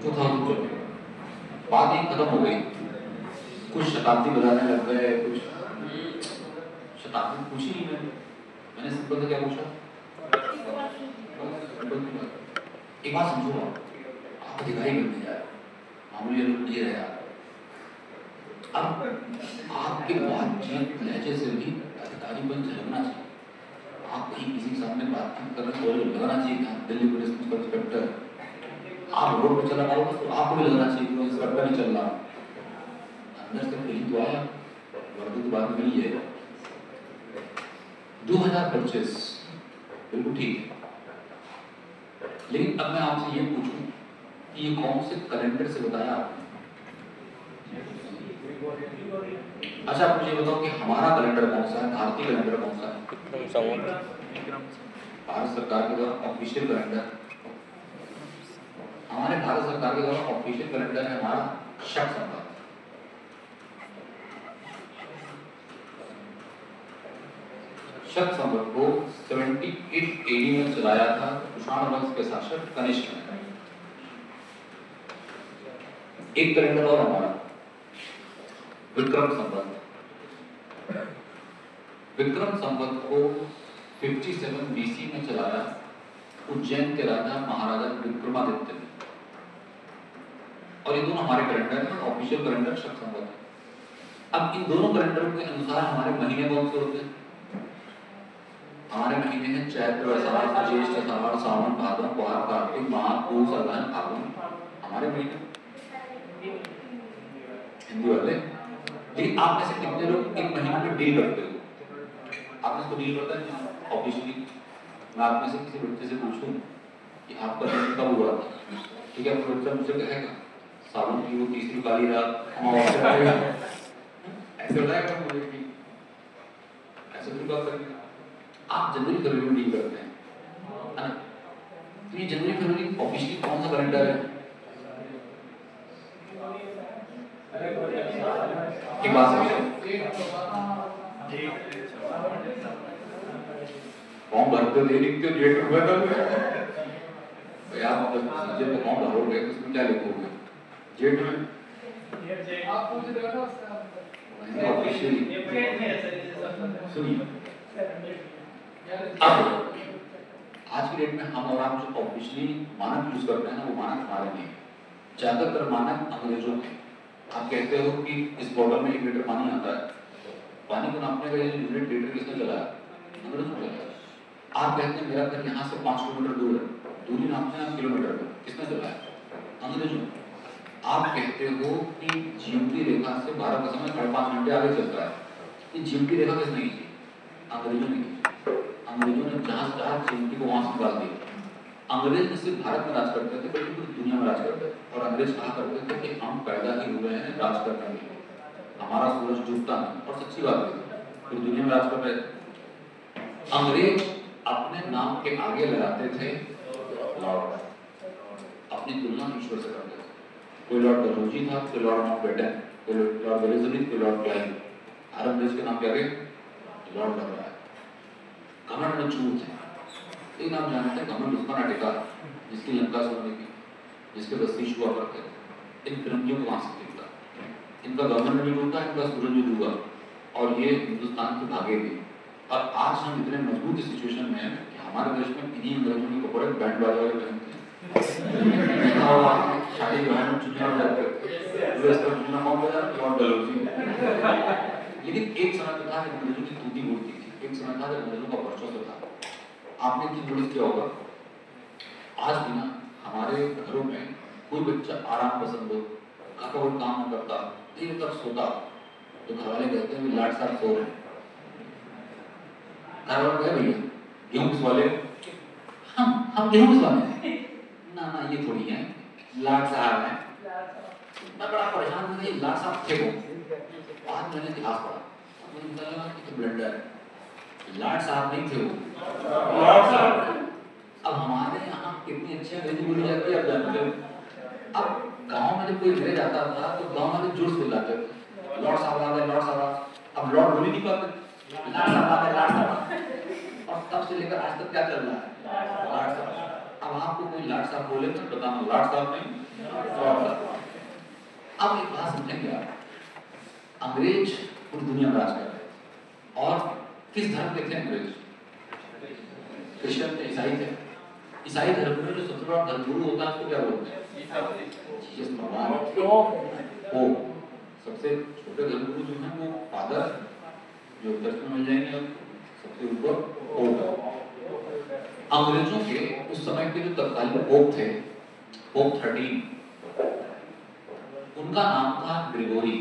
2000 बात ही खत्म हो गई। कुछ शताब्दी बनाने लग गए, कुछ शताब्दी पूछी नहीं मैंने सिंपल से क्या पूछा? एक बात समझो, आप दिखाई बनने जा रहे, मामूली लोग ये रहे। अब आपके बातचीत लहजे से भी अधिकारीपन झलकना चाहिए। आप कहीं किसी के सामने बातचीत कर रहे हो तो लगना चाहिए कि आप दिल्ली पुलिस का इंस्पेक्टर। आप रोड पे चला पाओगे तो आपको भी लगना चाहिए कि वो इंस्पेक्टर नहीं चल रहा, अंदर से फीलिंग तो आया, वर्दी तो बात नहीं है। 2025 बिल्कुल ठीक, लेकिन अब मैं आपसे ये पूछूं कि ये कौन से कैलेंडर से बताया आपने? अच्छा, आप मुझे बताओ कि हमारा कैलेंडर कौन सा है, भारतीय कैलेंडर कौन सा है? भारत सरकार के द्वारा ऑफिशियल कैलेंडर, हमारे भारत सरकार के द्वारा ऑफिशियल कैलेंडर है हमारा शक संवत। शक संवत को 78 एडी में चलाया था कुषाण वंश के शासक कनिष्क ने। एक कैलेंडर और हमारा विक्रम संवत। विक्रम संवत को 57 बीसी में चलाया उज्जैन के राजा महाराजा विक्रमादित्य ने। और ये दोनों हमारे कैलेंडर हैं, ऑफिशियल कैलेंडर शक संवत है। अब इन दोनों कैलेंडरों के अनुसार हमारे महीने कौन से होते हैं? हमारे महीने हैं चैत्र, वैशाख, ज्येष्ठ, आषाढ़, सावन, भादव, पौष, कार्तिक, माघ, पूस, अगहन, फागुन, हमारे महीने। हिंदी वाले, लेकिन आप में से कितने लोग एक महीने में डील करते हो? आप में से डील करता है ऑफिशियली? मैं आप में से किसी बच्चे से पूछूं कि आपका जन्म कब हुआ था, ठीक है, आपका बच्चा मुझसे कहेगा सावन की वो तीसरी काली रात ऐसे बताएगा मुझे कि ऐसे भी बात करेंगे। आप जनवरी फरवरी में डील करते हैं, है ना? तो ये जनवरी फरवरी ऑफिशियली कौन सा कैलेंडर है? एक बात समझो, फॉर्म भरते हो लिखते हो डेट रुपए तक यार, मतलब सब्जेक्ट में फॉर्म भरोगे तो उसमें क्या लिखोगे? जेट में आप पूछ रहे हो ना ऑफिशियली। सुनिए, अब आज की डेट में हम और आप जो ऑफिशियली मानक यूज करते हैं ना, वो मानक हमारे नहीं, ज्यादातर मानक अंग्रेजों के। आप कहते हो कि इस बॉटल में 1 लीटर पानी आता है, पानी को नापने का यूनिट लीटर किसने चलाया? अंग्रेजों ने चलाया। आप कहते हैं मेरा घर यहाँ से 5 किलोमीटर दूर है, दूरी नापते हैं आप किलोमीटर में, किसने चलाया? अंग्रेजों ने। आप कहते हो कि जीएमटी रेखा से भारत का समय 5.5 घंटे आगे चलता है, ये जीएमटी रेखा किसने खींची? अंग्रेजों ने खींची। अंग्रेजों ने जहां से चाहा जीएमटी को वहां से निकाल दिया। अंग्रेज न सिर्फ भारत में राज करते थे बल्कि पूरी दुनिया में राज करते थे। और अंग्रेज कहा करते थे कि हम पैदा ही हुए हैं राज करने के लिए, हमारा सूरज डूबता नहीं, और सच्ची बात है, पूरी दुनिया में राज कर रहे थे। अंग्रेज अपने नाम के आगे लगाते थे लॉर्ड, अपनी तुलना ईश्वर से करते थे। कोई लॉर्ड डलहौजी था, कोई लॉर्ड माउंटबेटन, कोई लॉर्ड एलिजाबेथ, कोई लॉर्ड क्लाइव। हर अंग्रेज के नाम के आगे लॉर्ड लग रहा है। घमंड में चूर थे, लेकिन आप जानते हैं घमंड उसका ना टिका जिसकी लंका सोने की, जिसके 10 शीश हुआ करते थे। इन फिरंगियों को वहां से टिकता, इनका घमंड भी टूटा, इनका सूरज भी डूबा, और ये हिंदुस्तान से भागे भी। और आज हम इतने मजबूत सिचुएशन में हैं कि हमारे देश में इन्हीं अंग्रेजों के कपड़े बैंड बाजा वाले पहनते हैं। शादी ब्याह में चुनिया हो जाते हैं। लेकिन एक समय तो था अंग्रेजों की टूटी मूर्ति थी, एक समय था अंग्रेजों का वर्चस्व था। आपने एक चीज नोटिस किया होगा, आज भी ना हमारे घरों में कोई बच्चा आराम पसंद हो, घर का कोई काम न करता, देर तक सोता, तो घर वाले कहते हैं लाट साहब सो रहे हैं। घर वाले कहे भैया गेहूं पिसवाले, हम गेहूं पिसवाले ना ना ये थोड़ी है, लाट साहब है। मैं बड़ा परेशान हूँ, ये लाट साहब थे वो। आज मैंने इतिहास पढ़ा, मुझे पता लगा कि तो ब्लंडर है, लाट साहब नहीं थे वो, लाट साहब। अब हमारे यहाँ कितनी अच्छी अंग्रेजी बोली जाती है आप जानते हो। अब गांव में जब कोई अंग्रेज आता था तो गांव वाले जोर से बुलाते थे, लॉर्ड साहब आ गए, लॉर्ड साहब। अब लॉर्ड बोल ही नहीं पाते, लाट साहब आ गए, लाट साहब। और तब से लेकर आज तक क्या चल रहा है, लाट साहब। अब आपको कोई लाट साहब बोले तो बताना लाट साहब नहीं, लॉर्ड साहब। अब एक बात समझेंगे आप, अंग्रेज पूरी दुनिया में राज कर रहे थे और किस धर्म के थे अंग्रेज? क्रिश्चियन थे, ईसाई थे। ईसाई धर्म में जो सबसे बड़ा धर्मगुरु होता है उसको क्या बोलते हैं? जीसस भगवान। वो सबसे छोटे धर्मगुरु जो हैं वो फादर, जो दर्शन मिल जाएंगे, सबसे ऊपर पोप। अंग्रेजों के उस समय के जो तत्कालीन पोप थे, पोप 13, उनका नाम था ग्रेगोरी।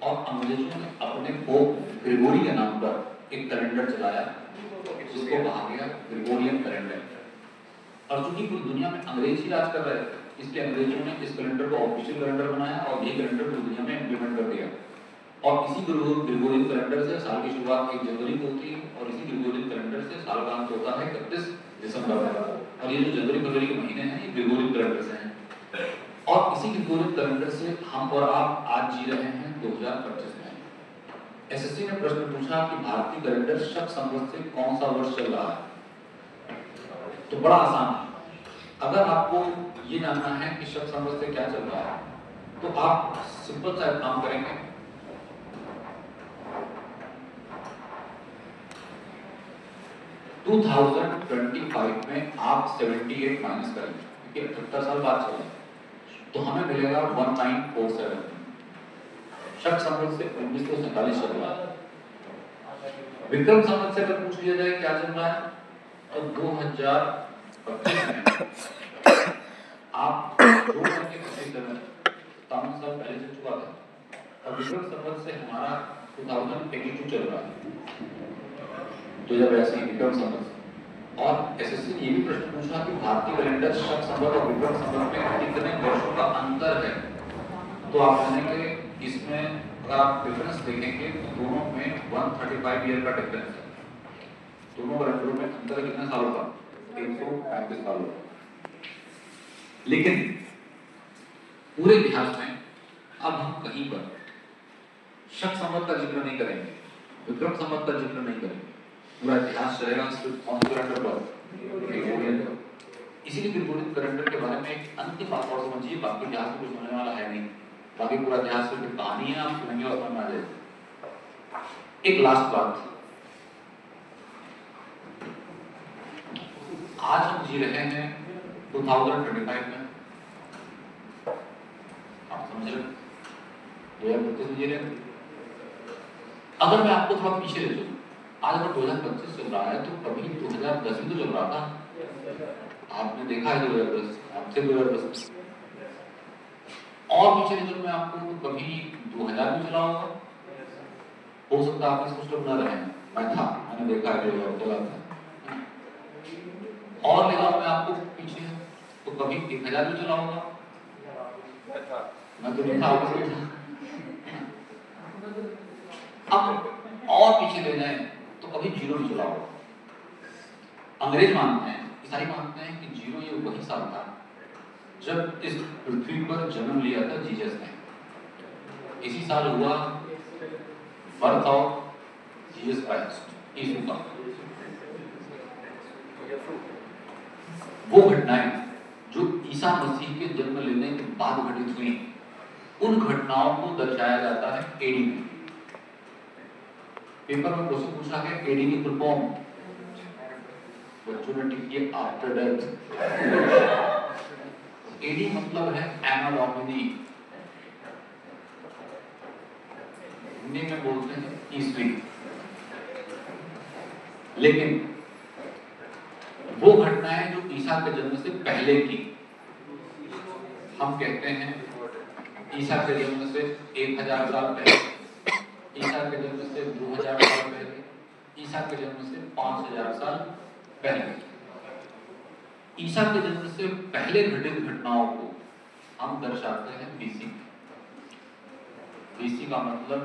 और अंग्रेजों ने अपने पोप ग्रेगोरी के नाम पर एक कैलेंडर चलाया जिसको कहा गया ग्रेगोरियन कैलेंडर। और चूंकि पूरी दुनिया में अंग्रेज ही राज कर रहे थे इसलिए अंग्रेजों ने इस कैलेंडर को ऑफिशियल कैलेंडर बनाया और यही कैलेंडर पूरी दुनिया में इंप्लीमेंट कर दिया। और इसी ग्रेगोरियन कैलेंडर से साल की शुरुआत 1 जनवरी को होती है और इसी ग्रेगोरियन कैलेंडर से साल का अंत होता है 31 दिसंबर में। और ये जो जनवरी फरवरी के महीने हैं ये ग्रेगोरियन कैलेंडर से हैं। और इसी ग्रेगोरियन कैलेंडर से हम और आप आज जी रहे हैं 2025 में। एसएससी ने प्रश्न पूछा कि भारतीय कैलेंडर शक संवत से कौन सा वर्ष चल रहा है? तो बड़ा आसान है, अगर आपको ये जानना है कि शक संवत से क्या चल रहा है तो आप सिंपल सा काम करेंगे। टू 2025 में आप 78 माइनस करेंगे क्योंकि 78 साल बाद चले तो हमें मिलेगा 1947। शक संवत से 1947 चल रहा है। विक्रम संवत से अगर पूछ लिया जाए क्या चल रहा है तो 2025 में आप 2 घंटे 25 मिनट 57 साल पहले चल चुका था। और विक्रम संवत से हमारा 2082 चल रहा है, 2082 विक्रम संवत। और एसएससी ने ये भी प्रश्न पूछा कि भारतीय कैलेंडर शक संवत और विक्रम संवत में कितने वर्षों का अंतर है? तो आप जानेंगे इसमें अगर आप डिफरेंस देखेंगे तो दोनों में 135 ईयर का डिफरेंस है। दोनों कैलेंडरों में अंतर कितने सालों का? 335 सालों का। लेकिन पूरे इतिहास में अब हम कहीं पर शक संवत का जिक्र नहीं करेंगे, विक्रम संवत का जिक्र नहीं करेंगे। पूरा इतिहास चलेगा सिर्फ कौन से कैलेंडर पर? ग्रेगोरियन। इसीलिए ग्रेगोरियन कैलेंडर के बारे में एक अंतिम बात और समझिए, बाकी इतिहास में कुछ होने वाला है नहीं। बाकी पूरा इतिहास सिर्फ कहानी है, आप सुनेंगे और समझ आ जाएगा। एक लास्ट बात, आज हम जी रहे हैं 2025 में, आप समझ रहे 2025 में जी रहे हैं। अगर मैं आपको थोड़ा पीछे ले जाऊं, आज अगर 2025 चल रहा है तो कभी 2010 में तो चल रहा था। आपने देखा है 2010, आपसे 2010 और पीछे ले जाऊं मैं आपको तो कभी 2000 में चला होगा। हो सकता है आप इसको स्टॉप ना रहे, मैं था, मैंने देखा है 2000 चला था। और ले जाऊं मैं आपको पीछे तो कभी 1000 में चला होगा, मैं तो नहीं था, आपको नहीं था। अब और पीछे ले जाएं तो कभी 0 में चला होगा। अंग्रेज मानते हैं, ईसाई मानते हैं कि 0 ये वही साल था जब इस पृथ्वी पर जन्म लिया था जीसस ने। इसी साल हुआ बर्थ ऑफ जीसस क्राइस्ट, यीशु का। वो घटनाएं जो ईसा मसीह के जन्म लेने के बाद घटित हुई, उन घटनाओं को दर्शाया जाता है एडी में। पेपर में क्वेश्चन पूछा गया एडी की फुल फॉर्म, बच्चों ने टिक किया आफ्टर डेथ। एडी मतलब है एना डोमिनी, हिंदी में बोलते हैं ईस्वी। लेकिन वो घटनाएं जो ईसा के जन्म से पहले की, हम कहते हैं ईसा के जन्म से 1000 साल पहले, ईसा के जन्म से 2000 साल पहले, ईसा के जन्म से 5000 साल पहले। ईसा के जन्म से पहले घटित घटनाओं को हम दर्शाते हैं बीसी। बीसी का मतलब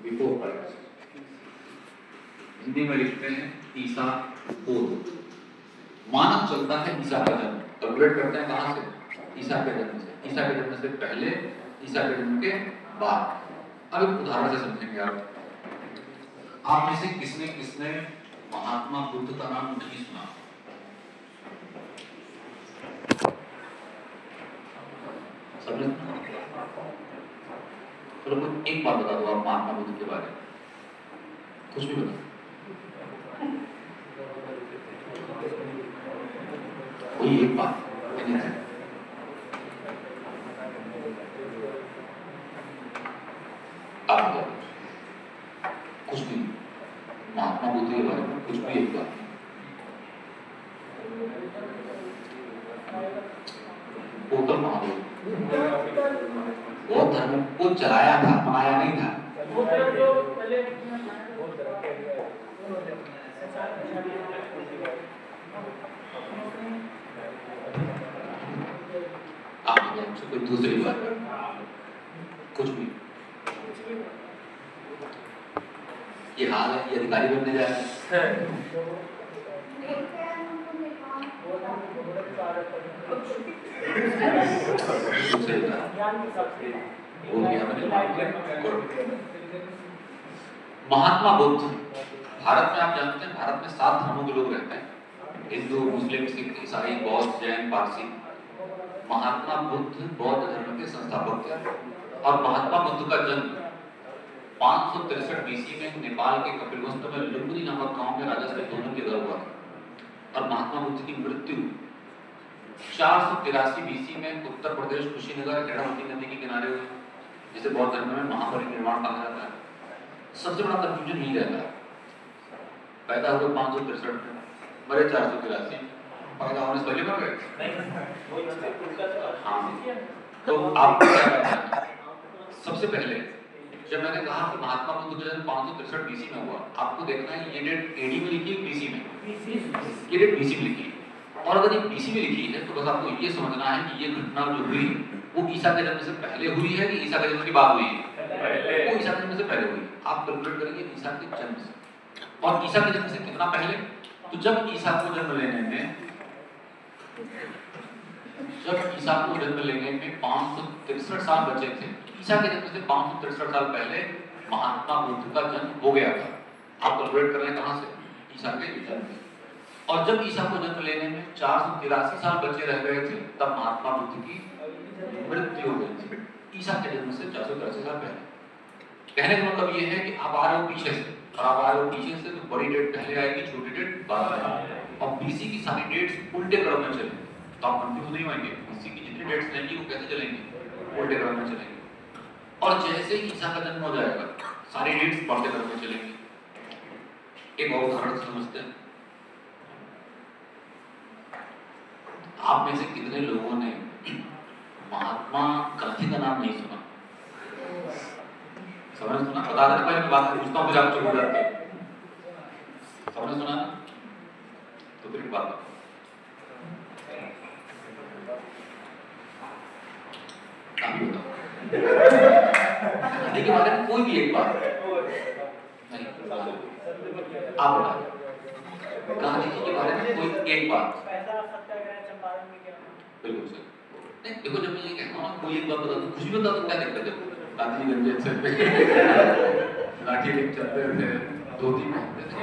बिफोर क्राइस्ट। हिंदी में लिखते हैं ईसा पूर्व। मानव चलता है ईसा का जन्म, कैलकुलेट करते हैं कहां से? ईसा के जन्म से। ईसा के जन्म से पहले, ईसा के जन्म के बाद। अब एक उदाहरण से समझेंगे आप में से किसने किसने महात्मा बुद्ध का नाम नहीं सुना? समझ? चलो कोई एक बात बता दो आप महात्मा बुद्ध के बारे में, कुछ भी बता। कोई एक बात आप कुछ भी महात्मा बुद्ध के बारे में कुछ भी एक बात। गौतम महादेव बौद्ध धर्म को चलाया था, बनाया नहीं था। कोई दूसरी बात कुछ भी। ये हाल है, ये अधिकारी बनने जा रहे हैं। महात्मा बुद्ध, भारत में आप जानते हैं भारत में 7 धर्मों के लोग रहते हैं, हिंदू, मुस्लिम, सिख, ईसाई, बौद्ध, जैन, पारसी। महात्मा बुद्ध बौद्ध धर्म के संस्थापक थे और महात्मा बुद्ध का जन्म 563 बीसी में नेपाल के कपिलवस्तु में लुम्बिनी नामक गांव में राजा शुद्धोधन के घर हुआ और महात्मा बुद्ध की मृत्यु 483 बीसी में उत्तर प्रदेश कुशीनगर हेड़ावती नदी के किनारे हुई, जिसे बौद्ध धर्म में महापरिनिर्वाण कहा जाता है। सबसे बड़ा कंफ्यूजन यही रहता है, पैदा हुए 563 में, मरे 483, पैदा होने से पहले मर गए। हाँ, तो आपको क्या करना है? सबसे पहले जब मैंने कहा कि महात्मा बुद्ध का जन्म 563 बीसी में हुआ, आपको देखना है ये डेट एडी में लिखी है बीसी में? ये डेट बीसी में लिखी है। और अगर ये बीसी में लिखी है तो बस आपको ये समझना है कि ये घटना जो हुई वो ईसा के जन्म से पहले हुई है कि ईसा के जन्म के बाद हुई है? वो ईसा के जन्म से पहले हुई। आप कैलकुलेट करेंगे ईसा के जन्म से, और ईसा के जन्म से कितना पहले? तो जब ईसा को जन्म लेने में 563 साल बचे थे, ईसा के जन्म से 563 साल पहले महात्मा बुद्ध का जन्म हो गया था। आप कैलकुलेट कर रहे हैं कहां से? ईसा के जन्म से। और जब ईसा को जन्म लेने में 483 साल बचे रह गए थे, तब महात्मा बुद्ध की मृत्यु हो गई थी, ईसा के जन्म से 483 साल पहले। कहने का मतलब ये है कि आप आ रहे हो पीछे से, और आप आ रहे हो पीछे से तो बड़ी डेट पहले आएगी, छोटी डेट बाद में आएगी। और बीसी की सारी डेट्स उल्टे क्रम में चलेंगी तो आप कंफ्यूज नहीं होंगे। बीसी की जितनी डेट्स रहेंगी वो कैसे चलेंगी? उल्टे क्रम में चलेंगी। और जैसे ही ईसा का जन्म हो जाएगा सारी डेट्स बढ़ते क्रम में चलेंगी। एक और उदाहरण समझते हैं। आप में से कितने लोगों ने महात्मा गांधी का नाम नहीं सुना? सबने सुना? बता देना, पहले मैं बात पूछता हूँ फिर आप चुप हो जाते हैं। सबने सुना? तो फिर बात देखिए, मतलब कोई भी एक बात नहीं, आप बता गांधी जी के बारे में कोई एक बात। बिल्कुल सर। नहीं देखो, जब मैं ये कहता हूँ कोई एक बात बता दो, कुछ भी बता दो, क्या दिक्कत है? गांधी गंजे सर पे लाठी लेके चलते थे, धोती पहनते थे।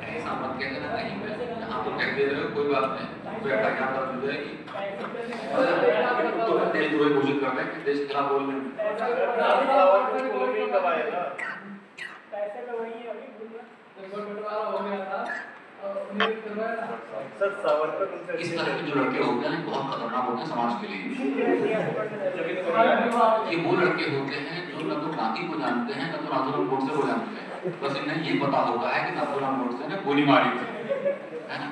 ऐसा मत कहना कहीं पे, यहाँ तो कह दे रहे हो कोई बात नहीं, कोई अटैक यहाँ पर हो जाएगी तो देशद्रोही घोषित कर रहे हैं कि देश के खिलाफ बोल रहे हैं। इस तरह के जो लड़के होते हैं बहुत खतरनाक होते हैं समाज के लिए। ये वो लड़के होते हैं जो न तो गांधी को जानते हैं, न तो नाथुराम गोडसे को जानते हैं, बस इन्हें ये पता होता है कि नाथुराम गोडसे ने गोली मारी थी। है ना।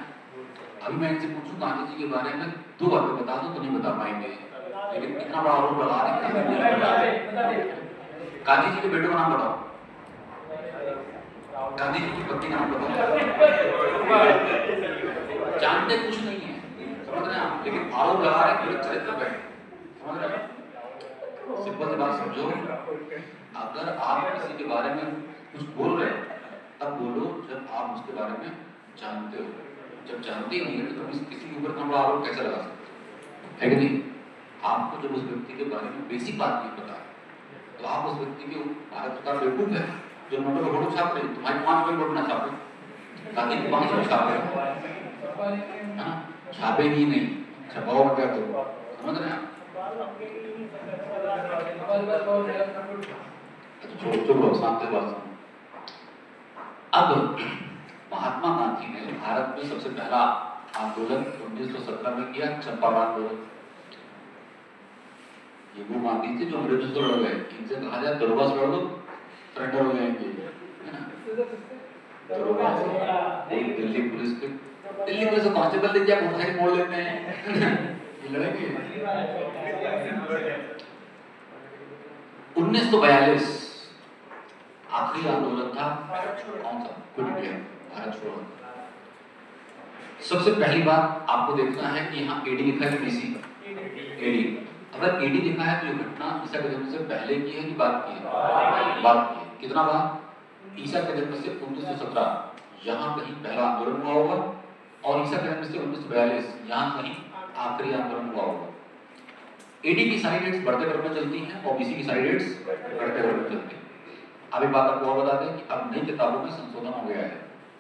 अभी मैं इनसे पूछूं गांधी जी के बारे में 2 बातें बता दो तो नहीं बता पाएंगे, लेकिन इतना बड़ा आरोप लगा रहे हैं। गांधी जी के बेटों का नाम बताओ, गांधी जी की पत्नी का नाम बताओ। जानते कुछ नहीं है, समझ रहे हैं आप, लेकिन आरोप लगा रहे हैं पूरे चरित्र पे, समझ रहे हैं। सिंपल सी बात समझो, अगर आप किसी के बारे में कुछ बोल रहे हो तब बोलो जब आप उसके बारे में जानते हो। जब जानते ही नहीं है तो तुम किसी के ऊपर थोड़ा आरोप कैसे लगा सकते है कि नहीं। आपको जब उस व्यक्ति के बारे में बेसिक बात नहीं पता तो आप उस व्यक्ति के भारत का बेवकूफ है जो नोटों पर फोटो छाप रहे, तुम्हारे 5 मिनट ना छापे, गांधी की 5 मिनट छाप रहे, छापे ही नहीं, छपाओ क्या करो, समझ रहे हैं आप। चलो शांत से बात। अब महात्मा गांधी ने भारत में सबसे पहला आंदोलन 1917 में किया, चंपारण आंदोलन। ये वो गांधी थे जो अंग्रेजों से लड़ गए, इनसे कहा जाए दरोगा से लड़ दो सरेंडर हो जाएंगे, है ना। दरोगा से दिल्ली पुलिस के, दिल्ली पुलिस के कांस्टेबल देख क्या मोटरसाइकिल मोड़ लेते हैं, ये लड़ेंगे। 1942 आखिरी आंदोलन था, कौन सा, क्विट इंडिया, भारत छोड़ो। सबसे पहली बात आपको देखना है कि यहाँ एडी लिखा है, बीसी एडी। अगर एडी लिखा है तो ये घटना ईसा के जन्म से पहले की है कि बाद की है, बाद की है। कितना बाद, ईसा के जन्म से 1917 यहाँ कहीं पहला आंदोलन हुआ होगा, और ईसा के जन्म से 1942 यहाँ कहीं आखिरी आंदोलन हुआ होगा। एडी की सारी डेट्स बढ़ते क्रम में चलती हैं और बीसी की सारी डेट्स बढ़ते क्रम में चलती हैं। अब एक बात आपको और बता दें कि अब नई किताबों में संशोधन हो गया है,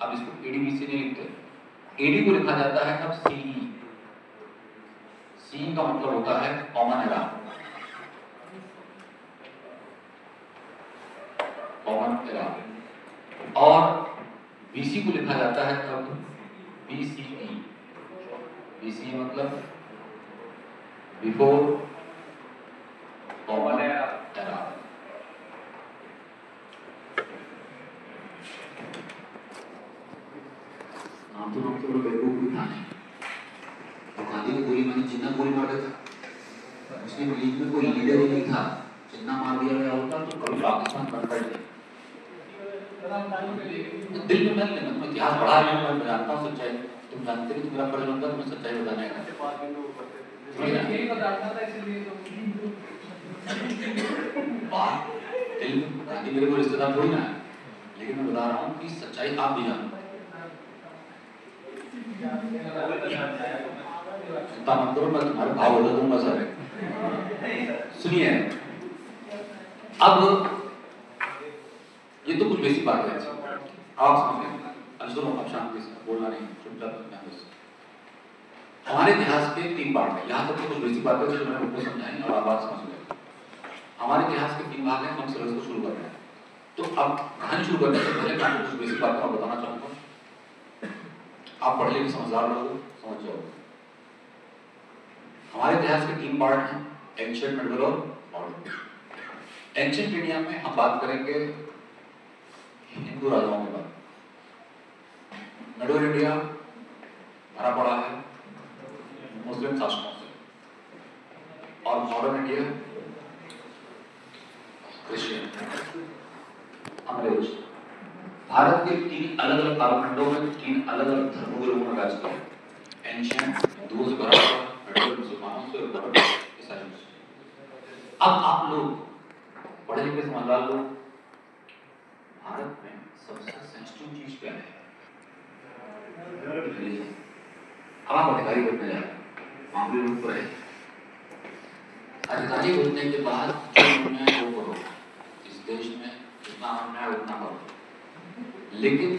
अब इसको एडी बीसी नहीं लिखते, एडी को लिखा जाता है अब सीई। सी का मतलब होता है कॉमन एरा, कॉमन एरा, और बीसी को लिखा जाता है अब बीसीई। बीसी मतलब बिफोर कॉमन एरा। नाम तो बेवकूफ भी था नहीं, गांधी ने गोली मारी, जिन्ना गोली मार दिया था, मुस्लिम लीग में कोई लीडर ही नहीं था, जिन्ना मार दिया गया होता तो कभी पाकिस्तान बनता ही नहीं। दिल में मैं लेना, मैं इतिहास पढ़ा रहा हूँ, मैं जानता हूँ सच्चाई, तुम जानते नहीं तो मेरा फर्ज बनता तुम्हें सच्चाई बताने का। बात दिल में, गांधी मेरे को रिश्तेदार थोड़ी ना है, लेकिन मैं बता रहा हूँ कि सच्चाई आप भी जानते। चिंता मत करो, मैं तुम्हारे भाव बता दूंगा सारे। सुनिए, अब ये तो कुछ बेसिक बात है, आप समझिए। अब सुनो, अब शांति से बोलना नहीं, चुपचाप बस। हमारे इतिहास के 3 पार्ट हैं, यहाँ तक तो कुछ बेसिक बातें जो मैंने आपको समझाई और आप बात समझ गए। हमारे इतिहास के 3 भाग हैं, हम सिलेबस को शुरू कर रहे हैं। तो अब कहानी शुरू करने से पहले मैं आपको कुछ बेसिक बातें बताना चाहूंगा, आप पढ़ लिखे समझदार लोग समझ जाओगे। हमारे इतिहास के 3 पार्ट हैं, एंशिएंट, मिडिवल और मॉडर्न। एंशिएंट इंडिया में हम बात करेंगे हिंदू राजाओं के बारे में। मिडिवल इंडिया भरा पड़ा है मुस्लिम शासकों से, और मॉडर्न इंडिया क्रिश्चियन, अंग्रेज। भारत के 3 अलग अलग कालखंडों में 3 अलग अलग धर्मों के लोगों ने राज किया। एंशिएंट हिंदुओं से भरा हुआ, मिडिवल मुसलमानों से और मॉडर्न ईसाइयों से। अब आप लोग पढ़े लिखे समझदार लोग, भारत में सबसे सेंसिटिव चीज क्या है? अब आप अधिकारी बनने जा रहे हैं, मामले रूप पर है। अधिकारी बनने के बाद जो अन्याय वो करो, इस देश में जितना अन्याय उतना करो, लेकिन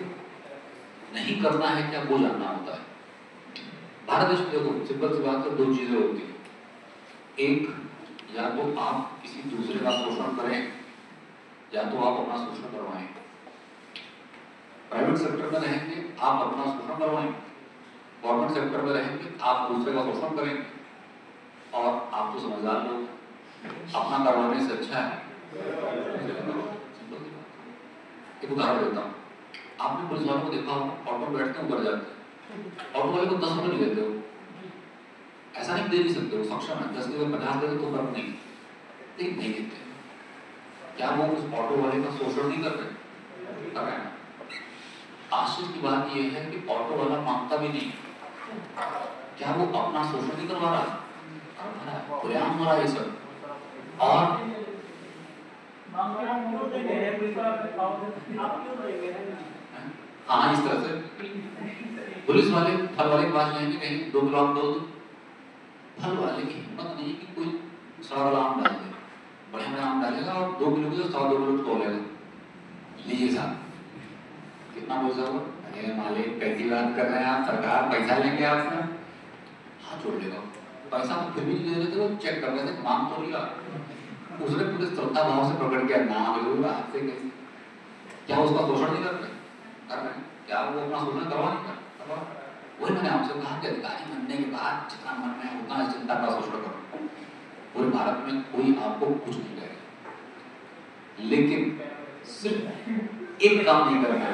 नहीं करना है क्या वो जानना होता है। भारत देश में देखो, सिंपल सी बात है, 2 चीजें होती हैं। एक, या तो आप किसी दूसरे का शोषण करें या तो आप अपना शोषण करवाएं। प्राइवेट सेक्टर में रहेंगे आप अपना शोषण करवाएं, गवर्नमेंट सेक्टर में रहेंगे आप दूसरे का शोषण करेंगे। और आप तो समझदार लोग, अपना करवाने से अच्छा है। एक उदाहरण देता हूँ, आपने पुलिस वालों को देखा होगा, ऑटो बैठते हैं ऊपर जाते हैं, ऑटो वाले को 10 रुपये नहीं देते हो, ऐसा नहीं दे नहीं सकते हो, सक्षम है 10 के 50 दे तो फर्क नहीं, लेकिन नहीं देते। क्या वो उस ऑटो वाले का शोषण नहीं कर रहे? कर रहे हैं। आश्चर्य की बात यह है कि ऑटो वाला मांगता भी नहीं, क्या वो अपना शोषण नहीं करवा रहा? खुलेआम हो रहा है ये सब। और हाँ, इस तरह से पुलिस वाले फल वाले के पास जाएंगे, कहीं 2 किलो आम दो, फल वाले की हिम्मत नहीं कि कोई सड़ा वाला आम डाल दे, बढ़िया आम डालेगा और 2 किलो की 100-2 किलो तोलेगा, लीजिए साहब कितना पैसा हुआ? अरे मालिक कैसी बात कर रहे हैं आप, सरकार पैसा लेंगे आपसे? हाथ जोड़ लेगा, पैसा तो फिर भी नहीं दे रहे थे, वो चेक कर रहे थे, मांग तो लिया, उसने पूरे श्रद्धा भाव से पकड़ के ना जरूर आपसे कैसे, क्या उसका शोषण नहीं कर रहे? कर रहे हैं। क्या वो अपना शोषण करवा नहीं कर? वही मैंने आपसे कहा कि अधिकारी बनने के बाद जितना मन में उतना इस चिंता का शोषण करो। पूरे भारत में कोई आपको कुछ नहीं करेगा, लेकिन सिर्फ एक काम नहीं करना,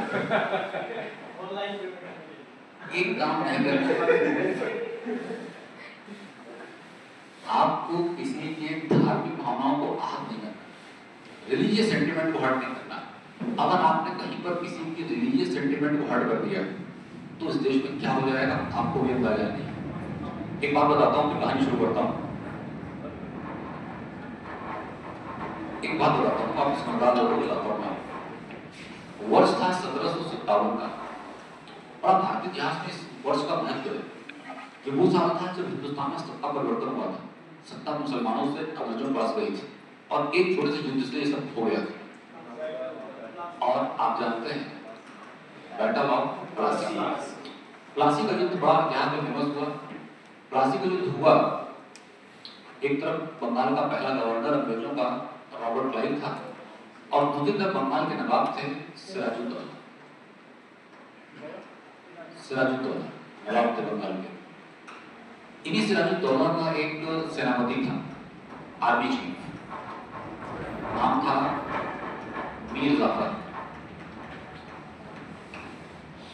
एक काम नहीं करना, आपको किसी के धार्मिक भावनाओं को आहत नहीं करना, रिलीजियस सेंटिमेंट को हर्ट नहीं करना। अगर आपने कहीं पर किसी की रिलीजियस सेंटिमेंट को हर्ट कर दिया तो इस देश में क्या हो जाएगा आपको भी अंदाजा नहीं। एक बात बताता हूँ, कहानी शुरू करता हूँ। एक बात बताता हूँ, आप समझदार लोगों को बताता हूँ। वर्ष था 1757 का, और भारतीय इतिहास में इस वर्ष का महत्व है। ये वो साल था जब हिंदुस्तान में सत्ता परिवर्तन हुआ था, सत्ता मुसलमानों से अंग्रेजों के पास गई थी, और एक छोटे से युद्ध से ये सब हो गया था। और आप जानते हैं बैटल ऑफ प्लासी, प्लासी का युद्ध बड़ा इतिहास में फेमस हुआ। प्लासी का युद्ध हुआ, एक तरफ बंगाल का पहला गवर्नर अंग्रेजों का रॉबर्ट क्लाइव था, और दूसरी तरफ बंगाल के नवाब थे सिराजुद्दौला, नवाब थे बंगाल के। इन्हीं सिराजुद्दौला का एक सेनापति था, आर्मी चीफ, नाम था मीर जाफर।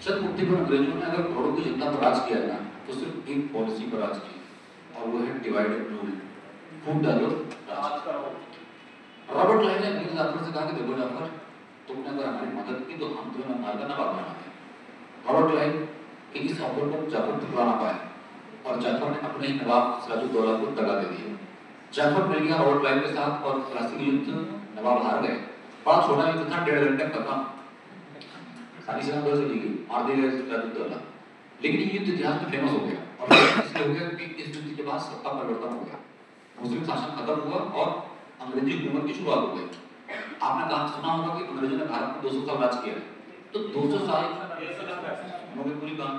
चंद मुक्ति पर अंग्रेजों ने अगर करोड़ों की जनता पर राज किया ना, तो सिर्फ एक पॉलिसी पर राज किया, और वो है डिवाइड एंड रूल, फूट डालो राज करो। रॉबर्ट क्लाइव ने मीर जाफर से कहा कि देखो जाफर, तुमने अगर हमारी मदद की तो हम तुम्हें मारकर नवाब बनाएंगे। रॉबर्ट क्लाइव के इस ऑफर को जाफर ठुकरा ना पाया, और जाफर ने अपने ही नवाब सिराजुद्दौला को दगा दे दिया। जाफर मिल गया रॉबर्ट क्लाइव के साथ, और प्लासी का युद्ध नवाब हार गए। बड़ा छोटा युद्ध था, 1.5 घंटे में खत्म, सारी सेना उधर चली गई, मार दिया गया सिराजुद्दौला। लेकिन ये युद्ध इतिहास में फेमस हो गया, और इसलिए हो गया कि इस युद्ध के बाद सत्ता परिवर्तन हो गया, मुस्लिम शासन खत्म हुआ और अंग्रेजी हुकूमत की शुरुआत हो गई। आपने कहा सुना होगा कि अंग्रेजों ने भारत में 200 साल राज किया, तो 200 साल पूरी बात,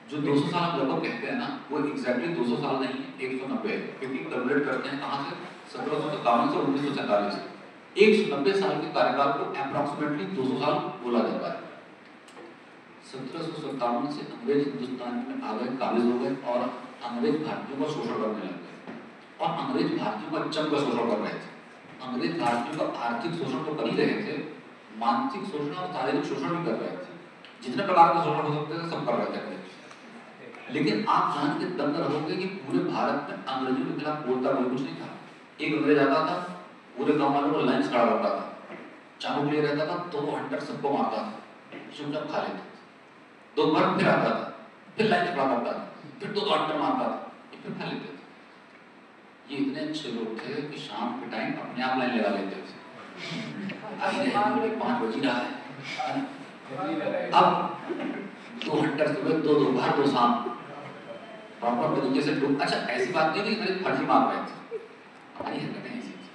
जो 200 साल हम लगभग कहते हैं ना, वो एग्जैक्टली 200 साल नहीं है, 190 है, क्योंकि कैलकुलेट करते हैं कहां से, 1757 से 1947, 190 साल के कार्यकाल को अप्रॉक्सीमेटली 200 साल बोला जाता है। 1757 से अंग्रेज हिंदुस्तान में आ गए, काबिज हो गए, और अंग्रेज भारतीयों का शोषण करने लग गए, और अंग्रेज भारतीयों का जम का शोषण कर रहे थे। अंग्रेज भारतीयों का आर्थिक शोषण तो कर ही रहे थे, मानसिक शोषण और शारीरिक शोषण भी कर रहे थे, जितने प्रकार का शोषण हो सकते थे सब कर रहे थे। लेकिन आप जान के दंग रहोगे कि पूरे भारत में अंग्रेजों के खिलाफ बोलता कोई कुछ नहीं था। एक अंग्रेज आता था, पूरे गांव वालों को लाइन खड़ा करता था, चाबुक लिए रहता था, 2 हंटर सबको मारता था, चुपचाप खा लेते थे। 2 बार फिर आता था, फिर लाइन खड़ा करता था, फिर 2 हंटर मारता था, फिर खा लेते थे। ये इतने अच्छे लोग थे कि शाम के टाइम अपने आप लाइन लगा लेते थे। अभी 5 बज रहा है, अब 2 हंटर सुबह, 2 बार 2 शाम, प्रॉपर तरीके से लोग। अच्छा, ऐसी बात नहीं कि फर्जी मार रहे थे, हमारी हरकतें ऐसी थी,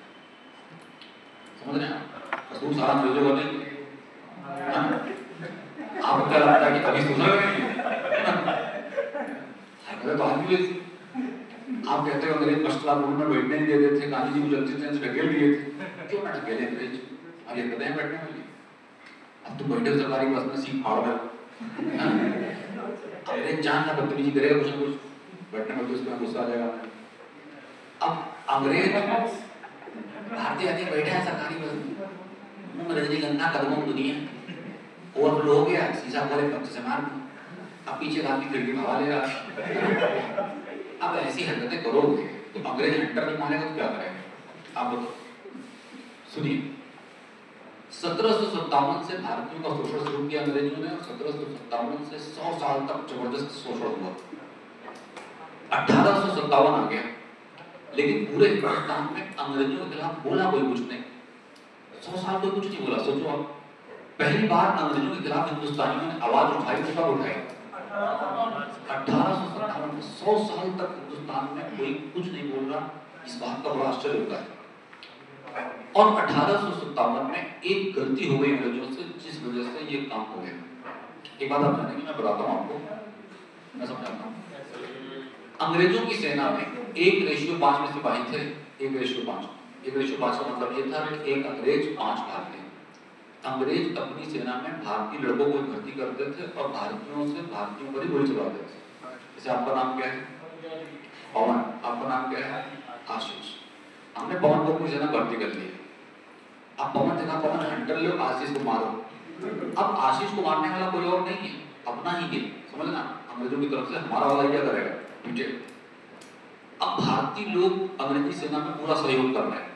समझ रहे हैं? कसूर सारा अंग्रेजों का नहीं। आपको क्या लगता है कि कभी सुना हरकतें तो आदमी ऐसी। आप कहते हो अंग्रेज फर्स्ट क्लास रूम में बैठने नहीं देते थे, गांधी जी को जल्दी ट्रेन से ढकेल दिए थे, क्यों ना ढकेले अंग्रेज? अब ये हरकतें बैठने वाली, अब तो बैठे सरकारी बस में सीट फाड़ दो, अंग्रेज जान ना बदतमीजी करेगा कुछ ना कुछ, बैठने में तो उसमें गुस्सा आ जाएगा। अब अंग्रेज भारतीय आदमी बैठे हैं सरकारी बस में, रजनीगंधा कदमों में दुनिया ओवरफ्लो हो गया, शीशा खोले पक्ष से मार दी, अब पीछे का आदमी खिड़की हवा ले रहा है। अब ऐसी हरकतें करोगे तो अंग्रेज हंटर नहीं मानेगा तो क्या करेगा? आप बताओ। सुनिए, 1757 से भारतीयों का शोषण शुरू किया अंग्रेजों ने और 1757 से 100 साल तक जबरदस्त शोषण हुआ। 1857 आ गया, लेकिन पूरे हिंदुस्तान में अंग्रेजों के खिलाफ बोला कोई कुछ नहीं। 100 साल कोई कुछ नहीं बोला। सोचो आप, पहली बार अंग्रेजों के खिलाफ हिंदुस्तानियों ने आवाज उठाई तो कब उठाई? 1857 में। 100 साल तक हिंदुस्तान में कोई कुछ नहीं बोल रहा, इस बात का बड़ा आश्चर्य होता है। और 1857 में एक गलती हो गई अंग्रेजों से, जिस वजह से ये काम हो गया। एक बात आप जानेंगे, मैं बताता हूं आपको, मैं समझाता हूं। अंग्रेजों की सेना में 1:5 में सिपाही थे। 1:5 का मतलब ये था कि एक अंग्रेज 5 भारतीय। अंग्रेज अपनी सेना में भारतीय लड़कों को भर्ती करते थे और भारतीयों पर ही गोली चलाते थे। जैसे आपका नाम क्या है? पवन। आपका नाम क्या है? आशीष। हमने पवन को अपनी सेना भर्ती कर ली। अब पवन देखा, पवन हंटर लो, आशीष को मारो। अब आशीष को मारने वाला कोई और नहीं है, अपना ही है, समझना। अंग्रेजों की तरफ से हमारा वाला क्या करेगा? पीछे। अब भारतीय लोग अंग्रेजी सेना में पूरा सहयोग कर रहे हैं,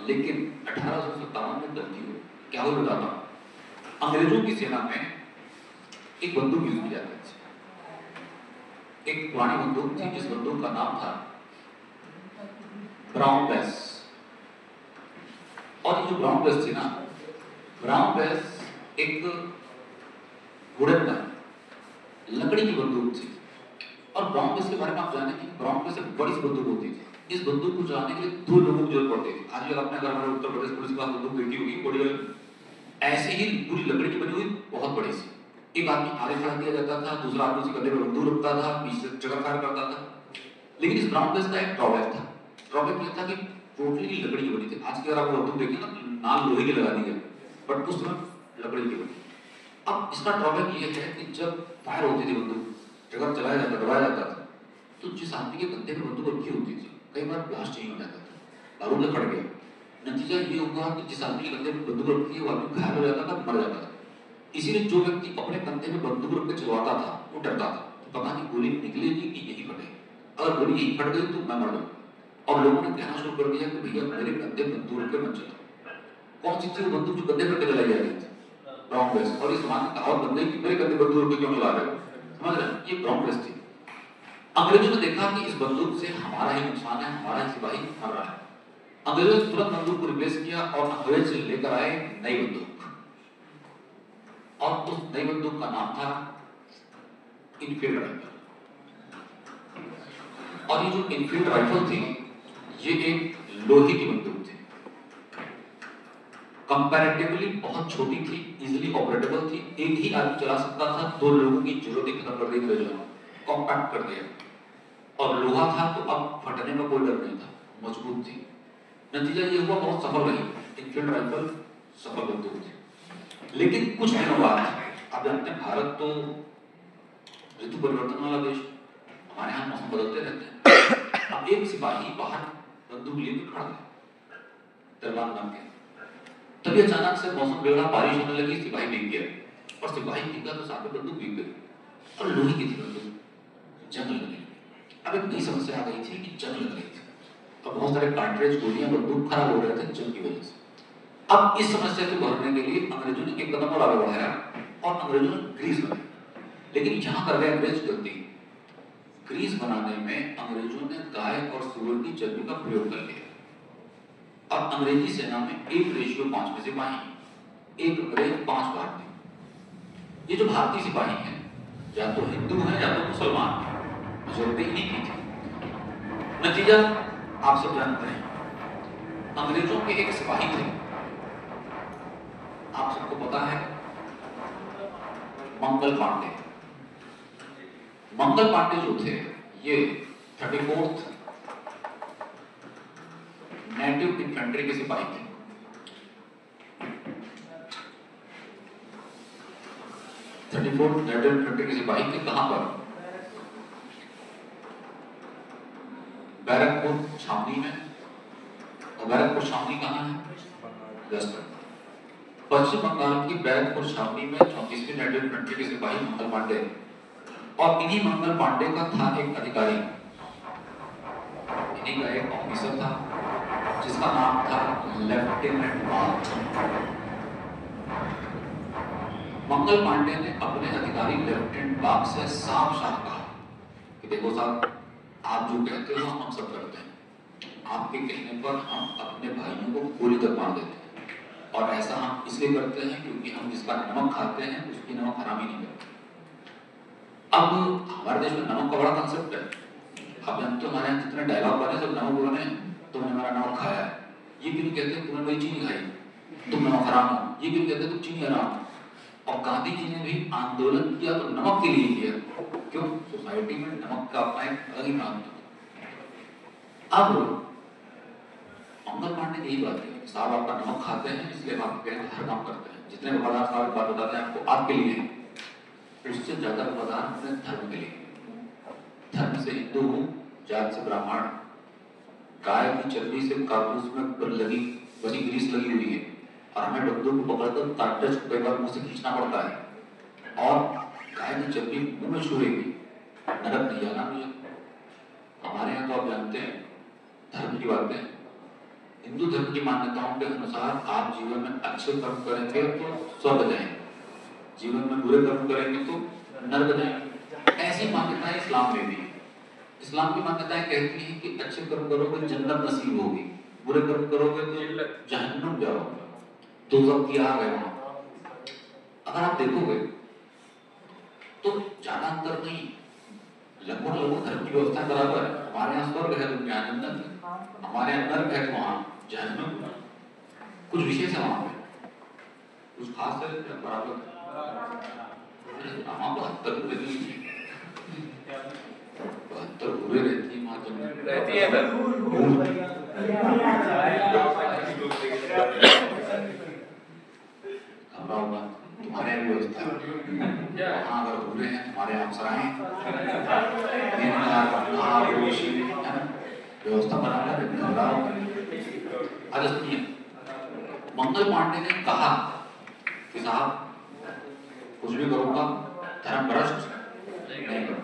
लेकिन 1857 में गलती हुई। क्या हुई बताता हूं। अंग्रेजों की सेना में एक बंदूक यूज की जाती थी, एक पुरानी बंदूक थी, जिस बंदूक का नाम था ब्राउन बेस। और ये जो ब्राउन बेस थी ना, ब्राउन बेस एक वुडन गन, लकड़ी की बंदूक थी। और ब्राउन बेस के बारे में आप जाने कि ब्राउन बेस एक बड़ी सी बंदूक होती थी। इस बंदूक को चलाने के लिए 2 लोगों की जरूरत पड़ती थी। आज भी आपने अगर हमारे उत्तर प्रदेश पुलिस के पास बंदूक देखी होगी, बड़ी वाली, ऐसी ही पूरी लकड़ी की बनी हुई, बहुत बड़ी सी। एक आदमी आगे खड़ा किया जाता था, दूसरा आदमी उसी कंधे पर बंदूक रखता था, पीछे जगह फायर करता था। लेकिन इस ब्राउन बेस का एक ड्रॉबैक था। ड्रॉबैक ये था कि टोटली लकड़ी की बनी थी। आज की अगर आप बंदूक देखें ना, नाम लोहे की लगा दी है, बट उस समय लकड़ी की बनी। अब इसका ड्रॉबैक ये है कि जब फायर होती थी बंदूक, जगह चलाया जाता, दबाया जाता था, तो जिस आदमी के कंधे में बंदूक रखी होती थी, कई बार ब्लास्ट चेंज हो जाता था, बारूद में फट गया। नतीजा ये हुआ कि जिस आदमी के कंधे में बंदूक रखी है वो आदमी घायल हो जाता था, मर जाता था। इसीलिए जो व्यक्ति अपने कंधे में बंदूक रख के चलवाता था वो डरता था, तो पता नहीं गोली निकलेगी कि यही फटेगी। अगर गोली यही फट गई तो मैं मर जाऊँ। और लोगों ने कहना शुरू कर दिया कि भैया मेरे कंधे बंदूक रख के मत चलो। कौन सी थी बंदूक जो कंधे पर चलाई जा रही थी? Brown base. और इस समाज की कहावत बन गई कि मेरे कंधे बंदूक रख के क्यों चला रहे हो? समझ रहे हैं? ये ब्राउन बेस थी। अंग्रेजों ने देखा कि इस बंदूक से हमारा ही नुकसान है, हमारा ही सिपाही मर रहा है। अंग्रेजों ने तुरंत बंदूक को रिप्लेस किया और अंग्रेज से लेकर आए नई बंदूक। और उस नई बंदूक का नाम था इनफील्ड राइफल। और ये जो इनफील्ड राइफल थी, ये एक लोहे की बंदूक थी, कंपैरेटिवली बहुत छोटी थी, इजीली ऑपरेटेबल थी, एक ही आदमी चला सकता था, 2 लोगों की जरूरत ही खत्म कर दी अंग्रेजों ने, कॉम्पैक्ट कर दिया। और लोहा था तो अब फटने का कोई डर नहीं था, मजबूत थी। नतीजा ये हुआ, बहुत सफल रही इनफील्ड राइफल, सफल बंदूक थी। लेकिन कुछ दिनों बाद, आप जानते हैं भारत तो ऋतु परिवर्तन वाला देश, हमारे यहाँ मौसम बदलते रहते हैं। अब एक सिपाही बाहर बंदूक लेकर खड़ा है, दरबान नाम के। तभी अचानक से मौसम बिगड़ा, बारिश होने लगी, सिपाही भीग गया। और सिपाही भीगा तो साथ में बंदूक भीग गई, और लोहे की थी बंदूक, जंग लग गई। अब एक नई समस्या आ गई थी कि जंग लग रही थी, तो बहुत सारे कार्ट्रिज, गोलियां, बंदूक खराब हो रहे थे जंग की वजह से। अब इस समस्या को भरने के लिए अंग्रेजों ने एक कदम और आगे बढ़ाया और अंग्रेजों ने ग्रीस बनाई। लेकिन यहाँ कर गए अंग्रेज गलती। ग्रीस बनाने में अंग्रेजों ने गाय और सूअर की चर्बी का प्रयोग कर लिया। अब अंग्रेजी सेना में 1:5 में सिपाही, एक अंग्रेज 5 भारतीय। ये जो भारतीय सिपाही हैं, या तो हिंदू हैं या तो मुसलमान हैं, मेजॉरिटी इन्हीं की थी। नतीजा आप सब जानते हैं। अंग्रेजों के एक सिपाही थे, आप सबको पता है, मंगल पांडे। मंगल पांडे जो थे, ये 34th नेटिव इन्फेंट्री के सिपाही थे। नेटिव इन्फेंट्री के सिपाही थे। कहां पर? बैरकपुर छावनी में। और बैरकपुर छावनी कहां है? वेस्ट बंगाल। पश्चिम बंगाल की बैरकपुर छावनी में 34वीं नेटिव इन्फेंट्री के सिपाही मंगल पांडे और इन्हीं मंगल पांडे का था एक अधिकारी, इन्हीं का एक ऑफिसर था जिसका नाम था लेफ्टिनेंट बाग। मंगल पांडे ने अपने अधिकारी लेफ्टिनेंट बाग से साफ साफ कहा कि देखो साहब, आप जो कहते हो हम सब करते हैं, आपके कहने पर हम अपने भाइयों को गोली तक मार देते हैं, और ऐसा हम इसलिए करते हैं क्योंकि हम जिसका नमक खाते हैं उसकी नमक हराम ही नहीं करते। अब हमारे देश में नमक का बड़ा कंसेप्ट है, आप जानते हो हमारे यहाँ जितने डायलॉग बने सब नमक बोलने हैं, तुमने हमारा नमक खाया है, ये क्यों कहते तुमने मेरी चीनी खाई, तुम नमक हराम हो, ये क्यों कहते तुम चीनी हराम। और गांधी जी ने भी आंदोलन किया तो नमक के लिए किया, क्यों? सोसाइटी में नमक का अपना एक अलग ही प्रांत था। अब मंगल पांडे यही बात है, साहब आपका नमक खाते हैं इसलिए आप कहते हर काम करते हैं, जितने वफादार साहब बात बताते हैं आपको आपके लिए, उससे ज्यादा वफादार अपने धर्म के लिए। धर्म से हिंदू हूँ, जात से ब्राह्मण, गाय की चर्बी से कारतूस में लगी बनी ग्रीस लगी हुई है और हमें बंदूक को पकड़कर कार्ट्रिज को कई बार मुंह से खींचना पड़ता है, और गाय की चर्बी मुंह में छुएगी, नरक नहीं जाना मुझे। हमारे यहाँ तो आप जानते हैं धर्म की बातें, हिंदू धर्म की मान्यताओं के अनुसार आप जीवन में अच्छे कर्म करेंगे तो स्वर्ग जाएंगे, जीवन में बुरे कर्म करेंगे तो नरक जाएंगे। ऐसी मान्यताएं इस्लाम में भी है। इस्लाम की मान्यताएं कहती हैं कि अच्छे कर्म करोगे जन्नत नसीब होगी, बुरे कर्म करोगे तो जहन्नुम जाओगे, दोज़ख की आग है वहां। अगर आप देखोगे तो ज्यादा अंतर नहीं, लगभग धर्म की व्यवस्था बराबर है। हमारे यहाँ स्वर्ग है तो क्या जन्नत है, हमारे यहाँ नरक है तो वहां जहन्नुम। कुछ विशेष है वहां पे, कुछ खास है बराबर। वहां 72 बुरे रहती है, वहां जन्नत रहती है। तुम्हारे व्यवस्था वहाँ अगर बुरे हैं, तुम्हारे अफसराएं व्यवस्था बनाकर घबराओ। अच्छा सुनिए, मंगल पांडे ने कहा कि साहब कुछ भी करूंगा धर्म भ्रष्ट नहीं करूंगा,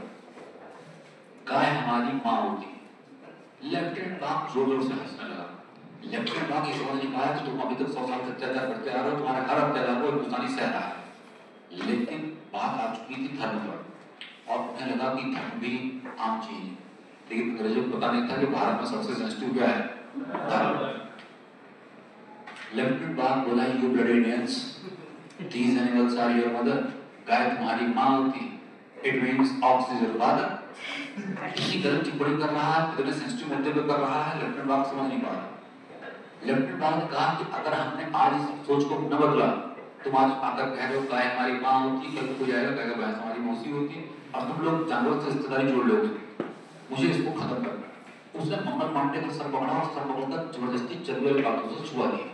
गाय हमारी माँ होती। लेफ्टिनेंट बाग जोर जोर से हंसने लगा। लेफ्टिनेंट बाग ये समझ नहीं पाया कि तुम अभी तक 100 साल से अत्याचार करते आ रहे हो, तुम्हारे हर अत्याचार को हिंदुस्तानी सह रहा है। लेकिन बात आ चुकी थी धर्म पर, और उन्हें लगा कि धर्म भी आम चीज है, लेकिन अंग्रेजों को पता नहीं था कि भारत में सबसे सेंसिटिव क्या है, धर्म। लेफ्टिनेंट बाग बोला, you bloody Indians, these animals are your mother, गाय तुम्हारी माँ होती, it means ox is your father। किसी गलत टिप्पणी कर रहा है, कितने सेंसिटिव मुद्दे पे कर रहा है, लेफ्टिनेंट बाग समझ नहीं पा रहा। लेफ्टिनेंट बाग ने कहा कि अगर हमने आज इस सोच को न बदला, तुम आज आकर कह रहे हो गाय हमारी माँ होती, कल को जाएगा कहेगा भैंस हमारी मौसी होती, और तुम लोग जानवरों से रिश्तेदारी जोड़ लोगे, मुझे इसको खत्म करना। उसने मंगल पांडे का सर पकड़ा और सर पकड़कर जबरदस्ती चर्बी वाले कारतूसों से छुआ दिया।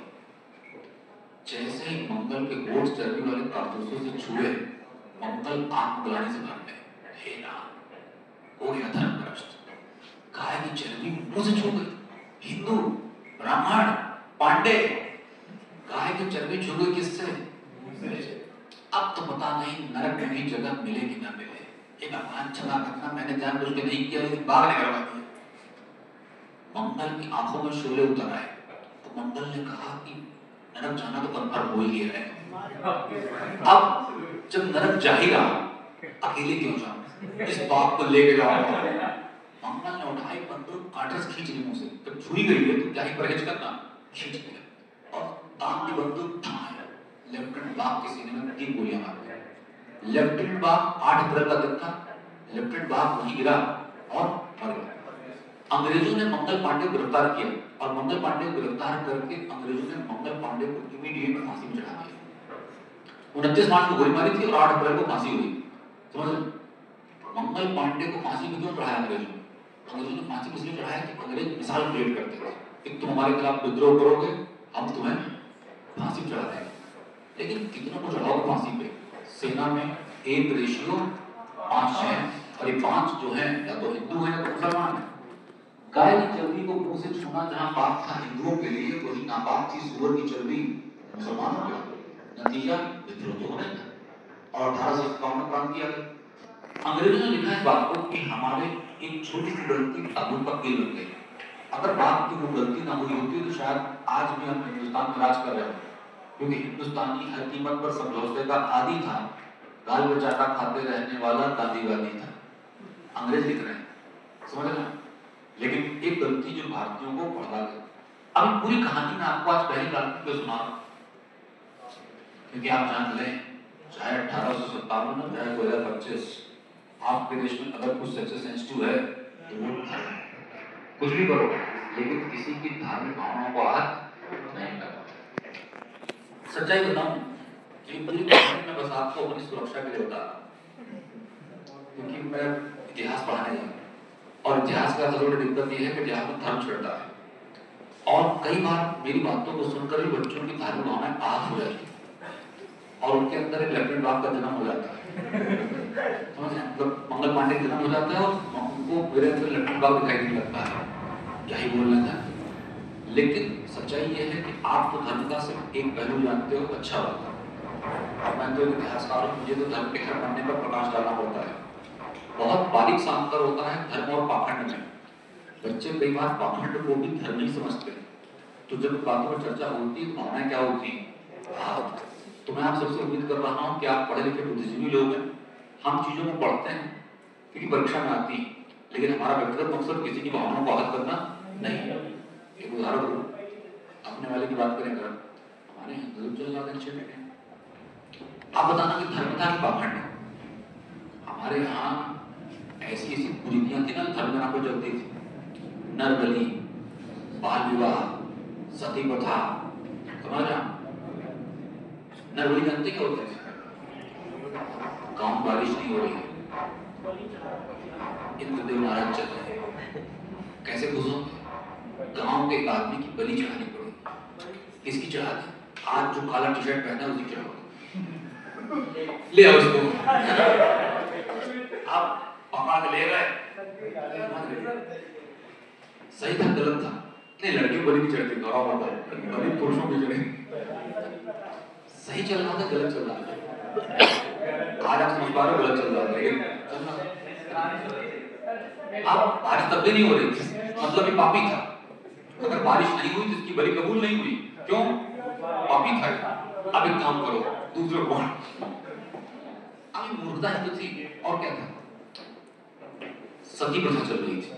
जैसे ही मंगल के होठ चर्बी वाले कारतूसों से छुए, मंगल आंख गलाने से भर गए। हे राम, हो गया धर्म भ्रष्ट, गाय की चर्बी मुंह से छू गई। हिंदू, ब्राह्मण, पांडे, गाय की चर्बी छू गई किससे? अब तो पता नहीं नरक में भी जगह मिले कि ना मिले। एक अपमान चला करना मैंने जानबूझ के नहीं किया, लेकिन बाघ ने करवा दिया। मंगल की आंखों में शोले उतर आए, तो मंगल ने कहा कि नरक जाना तो कंफर्म हो ही गया है। अब जब नरक जा ही रहा, अकेले क्यों जाऊं, इस बात को लेके जाऊंगा। मंगल ने उठाई बंदूक, काटस खींच ली मुंह से, जब छुई गई है तो क्या ही परहेज करना, खींच लिया और तान की बंदूक थामा। लेफ्टिनेंट बाग के सीने में 3 गोलियां मार दी। लेफ्टिनेंट बाग 8 अप्रैल का दिन था, लेफ्टिनेंट बाग वहीं गिरा और मर गया। अंग्रेजों ने मंगल पांडे को गिरफ्तार किया, और मंगल पांडे को गिरफ्तार करके अंग्रेजों ने मंगल पांडे को इमीडिएट फांसी में चढ़ा दिया। 29 मार्च को गोली मारी थी और 8 अप्रैल को फांसी हुई। समझ, मंगल पांडे को फांसी में क्यों चढ़ाया अंग्रेजों? अंग्रेजों ने फांसी इसलिए चढ़ाया कि अंग्रेज मिसाल क्रिएट करते थे कि तुम हमारे खिलाफ विद्रोह करोगे, हम तुम्हें फांसी चढ़ा देंगे। लेकिन कितना को चढ़ाओ फांसी पे? सेना में 1:5 है, और ये 5 जो है या तो हिंदू है या तो मुसलमान है। गाय की चर्बी को मुंह से छूना जहां पाप था हिंदुओं के लिए, वही नापाक थी सूअर की चर्बी मुसलमानों के लिए। नतीजा विद्रोह तो होना था, और 1851 में क्रांति आ गई। अंग्रेजों ने लिखा है बात को कि हमारे एक छोटी सी गलती ताबूत पर कील बन गई। अगर बात की वो गलती ना हुई होती तो शायद आज भी हम हिंदुस्तान में राज कर रहे होते, क्योंकि हिंदुस्तानी हर कीमत पर समझौते का आदी था, गाल बचाता खाते रहने वाला गांधीवादी था। अंग्रेज लिख रहे हैं, समझ रहे हैं? लेकिन एक गलती जो भारतीयों को बढ़ा गई। अब पूरी कहानी में आपको आज पहली गलती क्यों सुना, क्योंकि आप जान लें चाहे 1857 में चाहे 2025 आपके देश में अगर कुछ सबसे सेंसिटिव है तो वो धर्म। कुछ भी करो लेकिन किसी की धार्मिक भावनाओं को हाथ नहीं लगा। सच्चाई बताऊं कि पूरी कहानी में बस आपको अपनी सुरक्षा के लिए बता रहा हूं, क्योंकि मैं इतिहास पढ़ाने जा रहा हूं और इतिहास का सबसे बड़ी दिक्कत यह है कि इतिहास में धर्म छिड़ता है और कई बार मेरी बातों को सुनकर ही बच्चों की धार्मिक भावनाएं आहत हो जाती है और उनके अंदर एक लेफ्टिनेंट बाप का जन्म हो जाता है। समझ रहे? मतलब मंगल पांडे का जन्म हो जाता है और उनको मेरे अंदर लेफ्टिनेंट बाप दिखाई नहीं लगता है, यही बोलना चाहते हैं। लेकिन सच्चाई यह है कि आप तो धर्म का सिर्फ एक पहलू जानते हो, अच्छा होगा। अब मैं तो इतिहासकार हूं, मुझे तो धर्म के हर मानने पर प्रकाश डालना पड़ता है। बहुत बारीक सा अंतर होता है धर्म और पाखंड में। बच्चे कई बार पाखंड को भी धर्म नहीं समझते, तो जब बातों पर चर्चा होती है तो भावनाएं क्या होती है। तो मैं आप सबसे उम्मीद कर रहा हूं कि आप पढ़े लिखे बुद्धिजीवी लोग हैं, हम चीजों को पढ़ते हैं क्योंकि परीक्षा में आती है, लेकिन हमारा व्यक्तिगत मकसद किसी की भावनाओं को आहत करना नहीं। एक उदाहरण दूं, अपने वाले की बात करें अगर, हमारे यहाँ धर्म चल रहा है, आप बताना कि धर्म था कि पाखंड है। हमारे यहाँ ऐसी ऐसी कुरीतियां थी ना धर्म के नाम पर चलती थी, नर बलि, बाल विवाह, सती प्रथा, समझ रहे? नर बलि जानते क्या होते थे? गांव में बारिश नहीं हो रही है, इंद्रदेव नाराज चल रहे हैं, कैसे खुश होंगे? गांव के एक आदमी की बलि चढ़ानी पड़ेगी। किसकी चढ़ा दी? आज जो काला टी शर्ट पहना है उसकी चढ़ाओ, ले आओ उसको। आप पकड़ के ले गए, सही था गलत था? नहीं, लड़कियों बलि नहीं चढ़ती, गौरव होता है, बलि पुरुषों की चढ़े। सही चल रहा था गलत चल रहा था, आज आप समझ पा रहे हो गलत चल रहा था, लेकिन आप बारिश तब भी नहीं हो रही थी, मतलब ये पापी था। अगर बारिश नहीं हुई तो इसकी बलि कबूल नहीं हुई, क्यों? पापी था। अब एक काम करो, दूसरे को मूर्खता ही तो थी, और क्या था? सती प्रथा चल रही थी।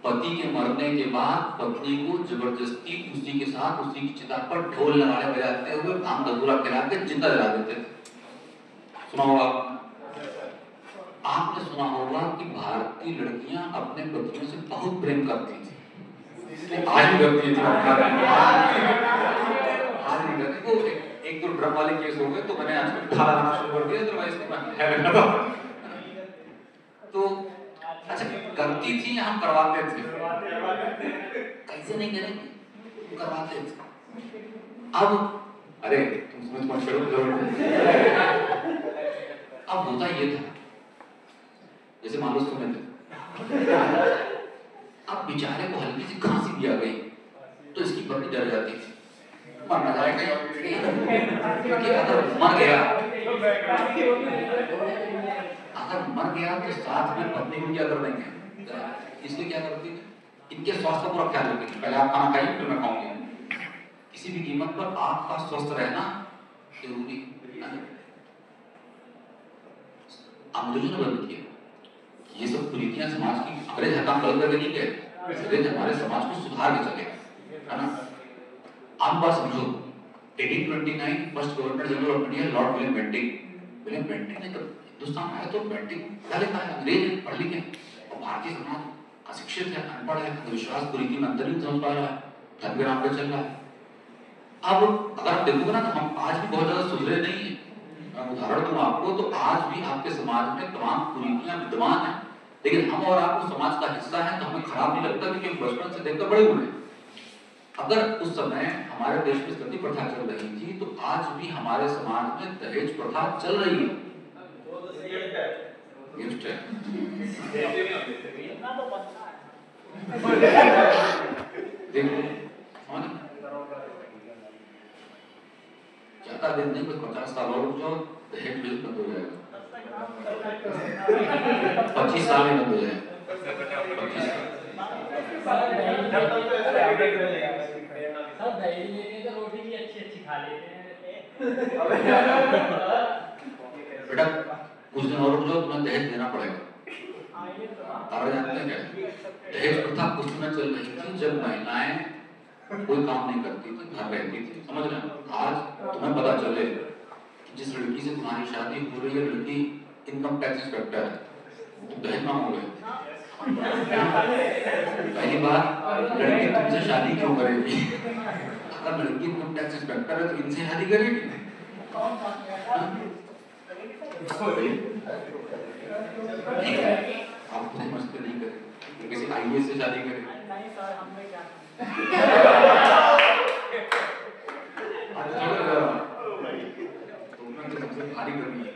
पति के मरने के बाद पत्नी को जबरदस्ती उसी के साथ उसी की चिता पर ढोल नगाड़े बजाते हुए भांग धतूरा खिला के जिंदा जला देते थे। सुना होगा आपने, सुना होगा कि भारतीय लड़कियां अपने पतियों से बहुत प्रेम करती थी, आज भी करती थी। आज भी करती। वो एक दो ड्रम वाले केस हो गए तो मैंने आज उठा लगाना शुरू कर दिया, अदरवाइज तो अच्छा करती थी, हम करवाते थे। कैसे नहीं करेंगे, करवाते थे। अब अरे तुम समझ मत करो, अब होता ये था जैसे मान लो सुने थे, अब बेचारे को हल्की सी खांसी भी आ गई तो इसकी पत्नी डर जाती थी, मर ना जाए कहीं, क्योंकि अगर मर गया तो साथ में पत्नी को क्या कर देंगे, इसलिए क्या करती थी, इनके स्वास्थ्य का पूरा ख्याल रखती, पहले आप खाना खाइए फिर मैं खाऊंगी। किसी भी कीमत पर आपका स्वस्थ रहना जरूरी है। अंग्रेजों ने बंद किया ये सब कुरीतियां समाज की, अंग्रेज हकाम बंद करके नहीं गए, अंग्रेज हमारे समाज को सुधार के चले, है ना? आप बात समझो, 1829 first governor general of India Lord William Bentinck, William Bentinck ने जब हिंदुस्तान आया तो बेंटिंग पढ़ा लिखा है, अंग्रेज पढ़ लिखे, और भारतीय समाज अशिक्षित है, अनपढ़ है, विश्वास कुरीति में अंतर नहीं समझ पा रहा है, धर्म के नाम पे चल रहा है। अब अगर आप देखोगे ना तो हम आज भी बहुत ज्यादा सुधरे नहीं है। मैं उदाहरण दूं आपको, तो आज भी आपके समाज में तमाम कुरीतियां विद्यमान है, लेकिन हम और आप उस समाज का हिस्सा है तो हमें खराब नहीं लगता, क्योंकि हम बचपन से देखकर बड़े हुए। अगर उस समय हमारे देश में सती प्रथा चल रही थी तो आज भी हमारे समाज में दहेज प्रथा चल रही है। देखो ज्यादा दिन नहीं, कुछ 50 साल और रुक जाओ, दहेज बिल बंद हो जाएगा। 25 साल में बंद हो जाए। 25 बेटा कुछ दिन और रुक जाओ, तुम्हें दहेज देना पड़ेगा। आप जानते हैं क्या दहेज प्रथा कुछ दिन चल रही थी जब महिलाएं कोई काम नहीं करती थी, घर रहती थी, समझ रहे हैं। आज तुम्हें पता चले कि जिस लड़की से तुम्हारी शादी हो रही है लड़की इनकम टैक्स इंस्पेक्टर है, तो दहेज मांगोगे? पहली बात, लड़की तुमसे शादी क्यों करेगी? अगर लड़की इनकम टैक्स इंस्पेक्टर है तो इनसे शादी करेगी? आप खुद मस्ती नहीं करें, किसी आईएएस से शादी करें। सबसे भारी करनी है।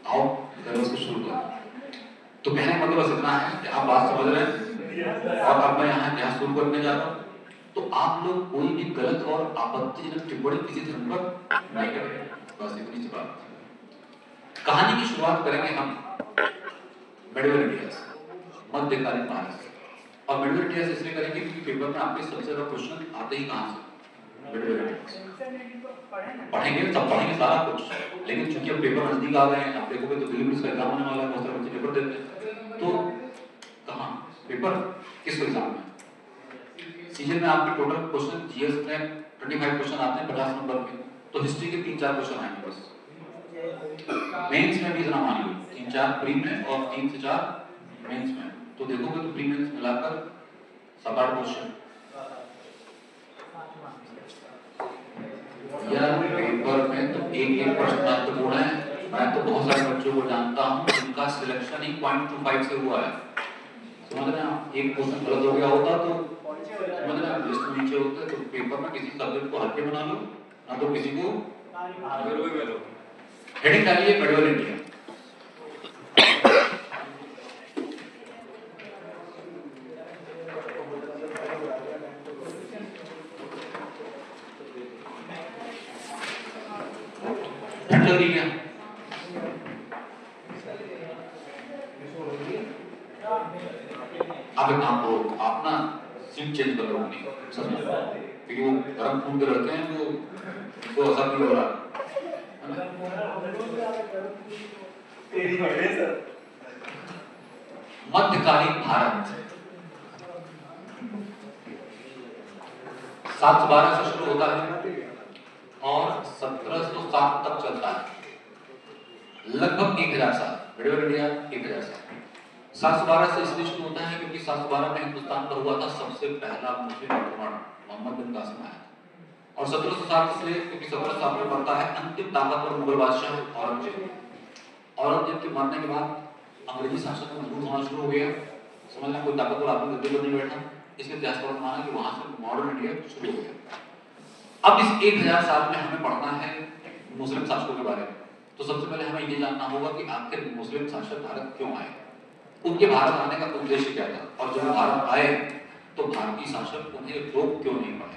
आओ उसको शुरू कर। तो कहने का मतलब बस इतना है कि आप बात समझ रहे हैं, और अब मैं यहाँ शुरू करने जा रहा हूँ। तो आप लोग कोई भी गलत और आपत्तिजनक टिप्पणी किसी धर्म पर नहीं करें, बस इतनी सी बात। कहानी की शुरुआत करेंगे हम मेडिवल इंडिया से, मध्यकालीन भारत से। और मेडिवल इंडिया से इसलिए करेंगे क्योंकि पेपर में आपके सबसे ज्यादा क्वेश्चन आते ही कहाँ से? मेडिवल इंडिया से। पढ़ेंगे सब पढ़ेंगे सारा कुछ, लेकिन चूंकि अब पेपर नजदीक आ गए हैं, आप देखोगे तो दिल्ली पुलिस का एग्जाम होने वाला है, बहुत सारे बच्चे पेपर देते हैं। तो कहाँ पेपर किस एग्जाम में? सीजन में आपके टोटल क्वेश्चन जीएस में 25 क्वेश्चन आते हैं 50 नंबर के, तो हिस्ट्री के 3-4 क्वेश्चन आएंगे बस। मेंस में भी इतना मान लो 3-4 प्री में और 3 से 4 मेंस में, तो देखोगे तो प्री मेंस मिलाकर 7-8 क्वेश्चन। यार पेपर में तो एक प्रश्न महत्वपूर्ण है। मैं तो बहुत सारे बच्चों को जानता हूँ जिनका सिलेक्शन ही 0.25 से हुआ है, समझ रहे हैं। एक क्वेश्चन गलत हो गया होता तो समझ रहे हैं, लिस्ट नीचे होते। तो पेपर में किसी सब्जेक्ट को हल्के बना लो, ना तो किसी को हेडिंग डालिए मेडिवल इंडिया। क्या आप एक काम करो, आप ना सीट चेंज कर लो अपनी, क्योंकि वो गरम खून के लड़के हैं, वो असर नहीं हो रहा। मध्यकालीन भारत 712 से शुरू होता है और 1707 तक चलता है, लगभग 1000 साल। मेडिवल इंडिया 1000 साल। 712 से इसलिए शुरू होता है क्योंकि 712 में हिंदुस्तान पर हुआ था सबसे पहला मुस्लिम आक्रमण, मोहम्मद बिन कासिम आया। और 1707 इसलिए क्योंकि 1707 में पड़ता है अंतिम ताकतवर मुगल बादशाह औरंगजेब। औरंगजेब के मरने के बाद अंग्रेजी शासन में मजबूत होना शुरू हो गया। समझना कोई ताकतवर आदमी गद्दी पर नहीं बैठा, इसलिए इतिहासकार माना कि वहां से मॉडर्न इंडिया शुरू हो गया। अब इस 1000 साल में हमें पढ़ना है मुस्लिम शासकों के बारे में। तो सबसे पहले हमें ये जानना होगा कि आखिर मुस्लिम शासक भारत क्यों आए, उनके भारत आने का उद्देश्य क्या था, और जब भारत आए तो भारतीय शासक उन्हें रोक क्यों नहीं पाए।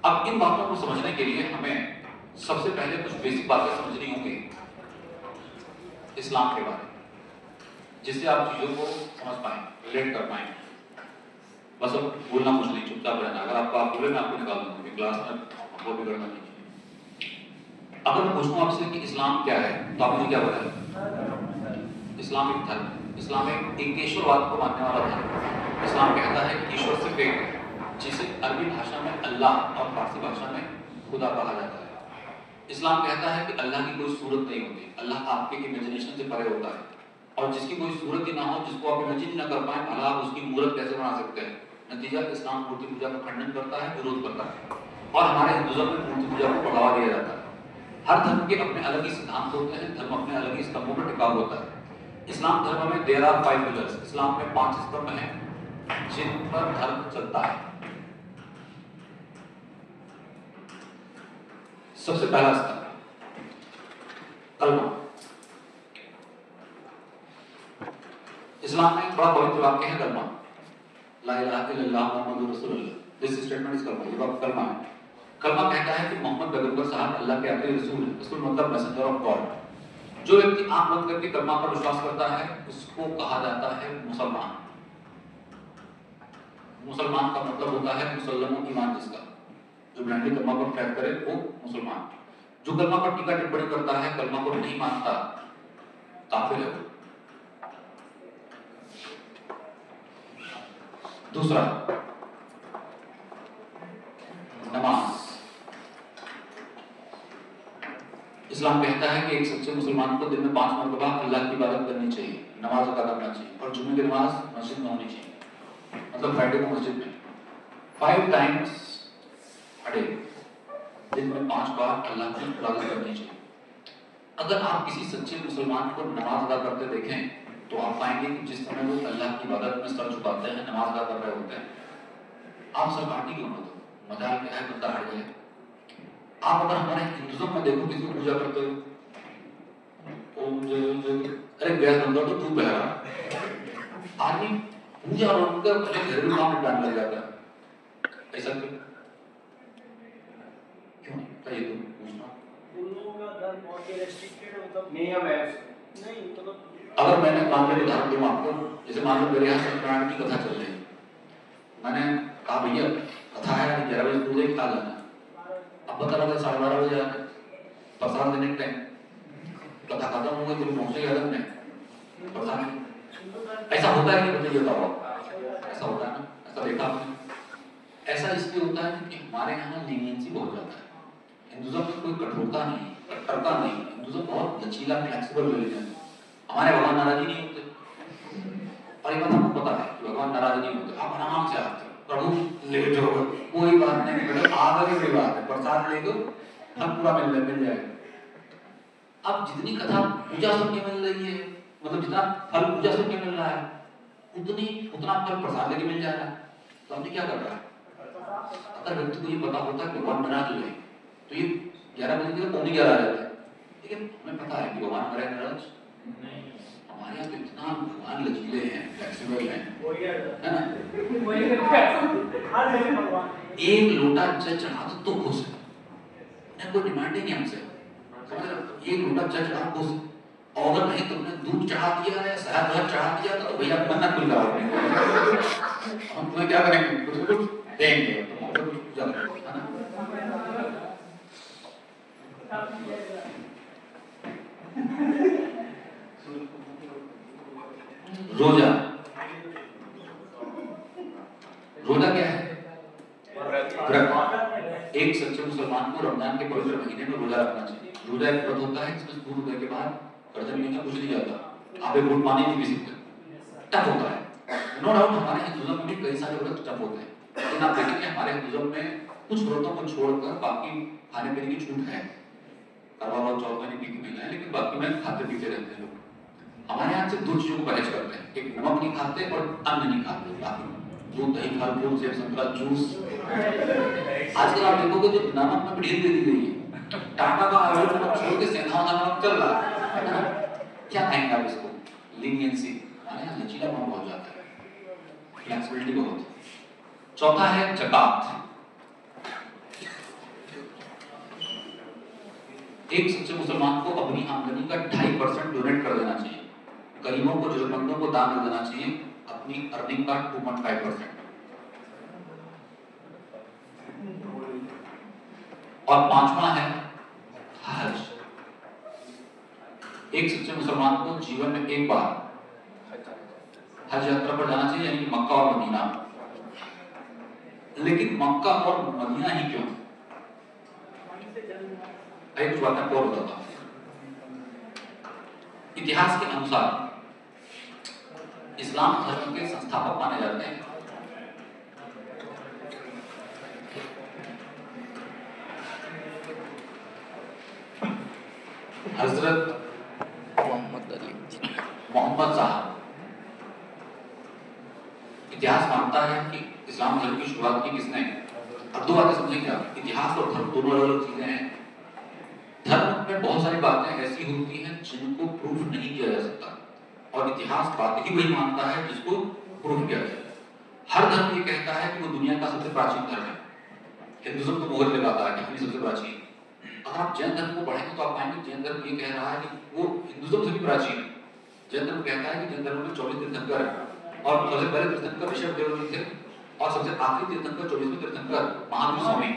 अब इन बातों को समझने के लिए हमें सबसे पहले कुछ बेसिक बातें समझनी होंगी इस्लाम के बारे में, जिससे आप चीजों को समझ पाएं, रिलेट कर पाएं। बस अब बोलना कुछ नहीं, चुपचाप रहना। अगर आपको आप बोले मैं आपको निकाल दूंगा क्लास में, आपको बिगड़ना नहीं। अगर मैं पूछूं आपसे कि इस्लाम क्या है, तो आप मुझे क्या बताएं? इस्लाम एक धर्म, इस्लाम एक ईश्वरवाद को मानने वाला धर्म। इस्लाम कहता है कि ईश्वर सिर्फ एक है, जिसे अरबी भाषा में अल्लाह और फारसी भाषा में खुदा कहा जाता है। इस्लाम कहता है कि अल्लाह की कोई सूरत नहीं होती, अल्लाह आपके इमेजिनेशन से परे होता है, और जिसकी कोई सूरत ही ना हो, जिसको आप इमेजिन न कर पाए, भला आप उसकी मूर्त कैसे बना सकते हैं। नतीजा इस्लाम मूर्ति पूजा का खंडन करता है, विरोध करता है, और हमारे हिंदुज़म में मूर्ति पूजा को बढ़ावा दिया जाता है। हर धर्म के अपने अलग ही सिद्धांत होते हैं, धर्म अपने अलग ही स्तंभों पर टिका होता है। इस्लाम धर्म में देयर आर 5 पिलर्स, इस्लाम में 5 स्तंभ हैं जिन पर धर्म चलता है। सबसे पहला स्तंभ कलमा। इस्लाम में एक बड़ा पवित्र वाक्य है कलमा, ला इलाहा इल्लल्लाह मुहम्मदुर रसूलुल्लाह। दिस स्टेटमेंट इज कलमा, ये वाक्य कलमा है। कलमा कहता है कि मोहम्मद पैगंबर साहब अल्लाह के आखिरी रसूल हैं। रसूल मतलब मैसेंजर ऑफ गॉड। जो व्यक्ति आंख बंद करके कलमा पर विश्वास करता है उसको कहा जाता है मुसलमान। मुसलमान का मतलब होता है मुसल्लमों ईमान जिसका, जो ब्लाइंडली कलमा पर फैक्ट करे वो मुसलमान। जो कलमा पर टीका टिप्पणी करता है, कलमा को नहीं मानता, काफिर है वो। दूसरा, नमाज। इस्लाम कहता है कि एक सच्चे मुसलमान को दिन में 5 मरतबा अल्लाह की इबादत करनी चाहिए, नमाज अदा करना चाहिए, और जुम्मे की नमाज मस्जिद में होनी चाहिए, मतलब फ्राइडे को मस्जिद में 5 टाइम्स अ डे, दिन में 5 बार अल्लाह की इबादत करनी चाहिए। अगर आप किसी सच्चे मुसलमान को नमाज अदा करते देखें तो आप पाएंगे कि जिस समय वो अल्लाह की इबादत में सर झुकाते हैं, नमाज अदा कर रहे होते हैं, आप सर काटी क्यों ना दो, मजाल क्या है, बंदा हट गया। आप अगर हमारे हिंदुज्म में देखो किसी को पूजा करते हो, ओम जय ओम जय, अरे गैस बंदा तो तू बहरा, आदमी पूजा रोककर अपने घरेलू काम निपटाने लग जाता है। ऐसा क्यों? क्यों? ये तो पूछना। नियम है नहीं, मतलब अगर मैंने मान लो उदाहरण दूं आपको, जैसे मान लो मेरे यहाँ सत्यनारायण की कथा चल रही है, मैंने कहा भैया कथा है 11 बजे पूजा खा जाना, अब बता रहा 12:30 बजे आते प्रसाद देने के टाइम, कथा खत्म हो गई, तुम पहुंचे घर में प्रसाद। ऐसा होता है कि मुझे बताओ, ऐसा होता है ना, ऐसा देखा आपने? ऐसा इसलिए होता है कि हमारे यहाँ लीनियंसी बहुत ज्यादा है। हिंदुज्म में कोई कठोरता नहीं, कट्टरता नहीं, हिंदुज्म बहुत लचीला फ्लेक्सिबल रिलीजन है। हमारे भगवान नाराज ही नहीं होते, और ये बात आपको पता है कि भगवान नाराज नहीं होते, आप आराम से आते हो, प्रभु लेट हो कोई बात नहीं, मतलब आगे बड़ी बात है, प्रसाद ले दो हम पूरा मिल जाएगा। अब जितनी कथा पूजा सुन के मिल रही है, मतलब जितना फल पूजा सुन के मिल रहा है, उतना फल प्रसाद लेके मिल जा रहा है, तो हमने क्या कर रहा है? अगर व्यक्ति को ये पता होता है कि भगवान नाराज हुए तो ये 11 बजे की 11:15 आ जाते हैं, लेकिन हमें पता है कि भगवान हमारे नाराज नहीं। हमारे यहाँ तो इतना भगवान लचीले हैं, फ्लेक्सिबल हैं, है ना? एक लोटा जल चढ़ा तो खुश है, कोई डिमांड ही नहीं हमसे, समझ रहे हो? एक लोटा जल चढ़ा खुश, और अगर नहीं तुमने दूध चढ़ा दिया है, शहद चढ़ा दिया तो भैया मन्नत खुल रहा, हम तुम्हें क्या करेंगे, कुछ देंगे, तो कुछ पूजा करो, है ना? रोजा, रोजा क्या है? व्रत। एक सच्चे मुसलमान को रमजान के पवित्र महीने में रोजा रखना चाहिए। रोजा एक व्रत होता है जिसमें सूर्य उदय के बाद गर्दन नीचे कुछ नहीं जाता, आप एक घूंट पानी नहीं पी सकते, टफ होता है। नो डाउट हमारे हिंदुज्म में भी कई सारे व्रत टफ होते हैं, लेकिन आप देखेंगे हमारे हिंदुज्म में कुछ व्रतों को छोड़कर बाकी खाने पीने की छूट है। करवा चौथ में नहीं पीती महिलाएं, लेकिन बाकी में खाते पीते रहते हैं लोग। हमारे यहाँ से 2 चीजों को परहेज करते हैं, एक नमक नहीं खाते और अन्न नहीं खाते, बाकी दूध दही फल फूल सेब संतरा जूस। आजकल आप देखोगे जो नमक में ढील दे दी गई है, टाटा का आवेदन नमक छोड़ के सेंधा नमक चल रहा है, क्या कहेंगे आप इसको? लीनियंसी। हमारे यहाँ लचीलापन बहुत ज्यादा है, फ्लेक्सिबिलिटी बहुत। चौथा है ज़कात। एक सच्चे मुसलमान को अपनी आमदनी का 2.5% डोनेट कर देना चाहिए, गरीबों को जरूरतमंदों को दान कर देना चाहिए, अपनी अर्निंग का 2.5%। और 5वां है हज। एक सच्चे मुसलमान को जीवन में एक बार हज यात्रा पर जाना चाहिए, यानी मक्का और मदीना। लेकिन मक्का और मदीना ही क्यों? एक बात मैं और बताता हूं। इतिहास के अनुसार इस्लाम धर्म के संस्थापक माने जाते हैं हजरत मोहम्मद साहब। इतिहास मानता है कि इस्लाम धर्म की शुरुआत की किसने? अब 2 बातें समझेंगे आप, इतिहास और धर्म दोनों अलग अलग चीजें हैं। धर्म में बहुत सारी बातें ऐसी होती हैं जिनको प्रूफ नहीं किया जा सकता, और इतिहास बात ही वही मानता है जिसको प्रूफ किया जाए। हर धर्म ये कहता है कि वो दुनिया का सबसे प्राचीन धर्म है, हिंदुज्म तो मोहर लगाता है कि हम ही सबसे प्राचीन। अगर आप जैन धर्म को पढ़ेंगे तो आप पाएंगे जैन धर्म ये कह रहा है कि वो हिंदुज्म से भी प्राचीन है। जैन धर्म कहता है कि जैन धर्म में 24 तीर्थंकर है और सबसे पहले तीर्थंकर ऋषभ देव जी थे और सबसे आखिरी तीर्थंकर 24वें तीर्थंकर महावीर स्वामी।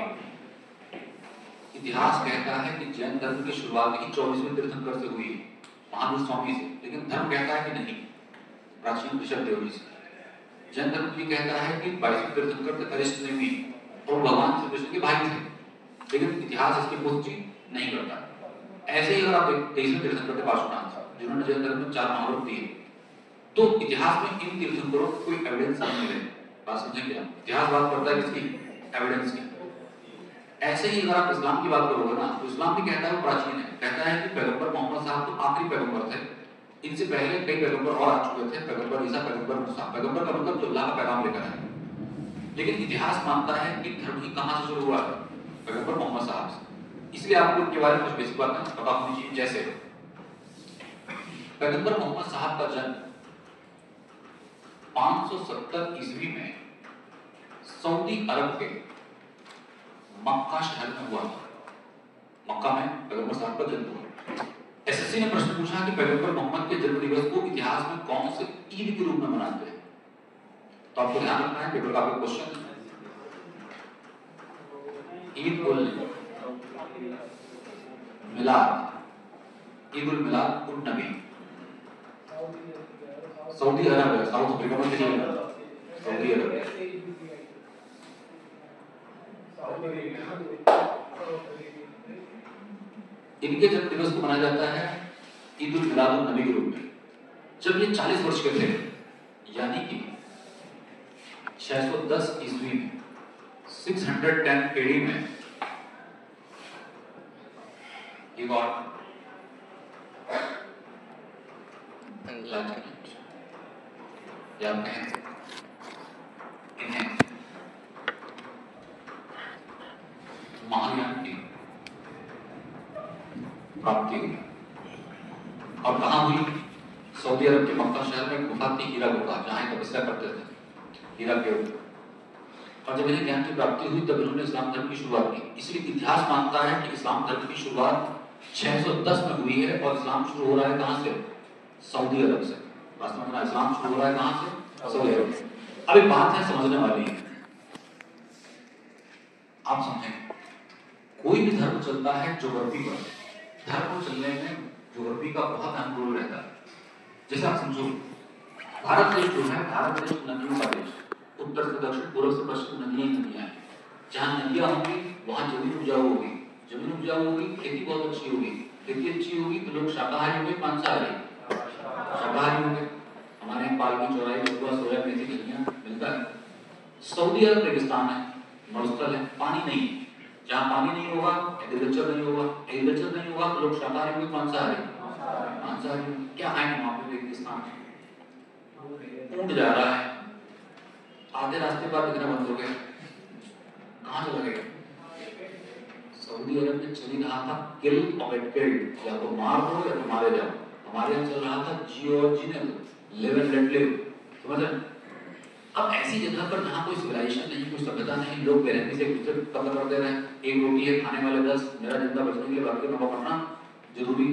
इतिहास कहता है कि जैन धर्म की शुरुआत ही 24वें तीर्थंकर से हुई है, महावीर स्वामी से, लेकिन धर्म कहता है कि नहीं, प्राचीन ऋषभ देव जी से। जैन धर्म ये कहता है कि 22वें तीर्थंकर थे अरिष्ट नेमि और भगवान श्री कृष्ण के भाई थे, लेकिन इतिहास इसकी पुष्टि नहीं करता। ऐसे ही अगर आप 23वें तीर्थंकर थे पार्श्वनाथ, जिन्होंने जैन धर्म में 4 महाव्रत दिए, तो इतिहास में इन तीर्थंकरों को कोई एविडेंस नहीं मिले। बात समझें क्या? इतिहास बात करता है किसकी? एविडेंस की। ऐसे ही अगर आप इस्लाम की बात करोगे ना, तो इस्लाम भी कहता है वो प्राचीन है, कहता है कि पैगंबर मोहम्मद साहब तो आखिरी पैगंबर थे, इनसे पहले कई पैगंबर और आ चुके थे, पैगंबर ईसा, पैगंबर मूसा। पैगंबर का मतलब जो अल्लाह का पैगाम लेकर आए। लेकिन इतिहास मानता है कि धर्म ही कहां से शुरू हुआ है? पैगंबर मोहम्मद साहब से। इसलिए आपको उनके बारे में कुछ बेसिक बातें पता होनी चाहिए। जैसे पैगंबर मोहम्मद साहब का जन्म 570 ईस्वी में सऊदी अरब के मक्का शहर में हुआ था। मक्का में पैगंबर साहब का जन्म हुआ। एसएससी ने प्रश्न पूछा कि पैगंबर मोहम्मद के जन्म दिवस को इतिहास में कौन से ईद के रूप में मनाते हैं? तो आपको ध्यान रखना है, पेपर का आपका क्वेश्चन ईद उल मिलाद, ईद उल मिलाद उन नबी। सऊदी अरब है, साउथ अफ्रीका में नहीं है, सऊदी अरब। इनके जन्म दिवस को मनाया जाता है ईद उल मिलाद उन नबी के रूप में। जब ये 40 वर्ष के थे, यानी कि 610 ईस्वी में, 610 एडी में, ये गॉड या इन्हें महायान की प्राप्ति हुई। और कहां हुई? सऊदी अरब के मक्का शहर में गुफा थी, हीरा गुफा, जहां तपस्या करते थे, हीरा के ऊपर। और जब इन्हें ज्ञान की प्राप्ति हुई तब इन्होंने इस्लाम धर्म की शुरुआत की। इसलिए इतिहास मानता है कि इस्लाम धर्म की शुरुआत 610 में हुई है और इस्लाम शुरू हो रहा है कहां से? सऊदी अरब से। वास्तव में इस्लाम शुरू हो रहा है कहां से? सऊदी अरब से। अब एक बात है समझने वाली है, आप समझें, कोई भी धर्म चलता है ज्योग्राफी पर। धर्म को चलने में ज्योग्राफी का बहुत अहम रोल रहता है। जैसे आप समझो, भारत देश जो है, भारत देश नदियों का देश, उत्तर से दक्षिण, पूर्व से पश्चिम नदियां ही नदियां हैं। जहां नदियां होंगी वहां जमीन उपजाऊ होगी, जमीन उपजाऊ होगी, खेती बहुत अच्छी होगी, खेती अच्छी होगी तो लोग शाकाहारी होंगे, मांसाहारी? शाकाहारी होंगे। हमारे यहाँ पालकी, चौराई, बथुआ, सोया, मेथी, धनिया मिलता है। सऊदी अरब रेगिस्तान है, मरुस्थल है, पानी नहीं। जहाँ पानी नहीं होगा एग्रीकल्चर नहीं होगा, एग्रीकल्चर नहीं होगा तो लोग शाकाहारी होंगे, मांसाहारी? मांसाहारी। क्या आएंगे वहां पे रेगिस्तान में? ऊंट जा रहा है, आधे रास्ते बाद दिखना बंद हो गया, कहां चला गया? सऊदी अरब में चल रहा था किल और किल्ड, या तो मार दो या तो मारे जाओ। हमारे यहाँ चल रहा था जियो और जीने दो, लिव एंड लेट लिव। समझ रहे? अब ऐसी जगह पर जहाँ कोई सिविलाइजेशन नहीं, कोई सभ्यता नहीं, लोग बेरहमी से एक दूसरे को कत्ल कर दे रहे हैं। एक रोटी है, खाने वाले 10, मेरा जिंदा बचने के लिए बाकी का नफा करना जरूरी।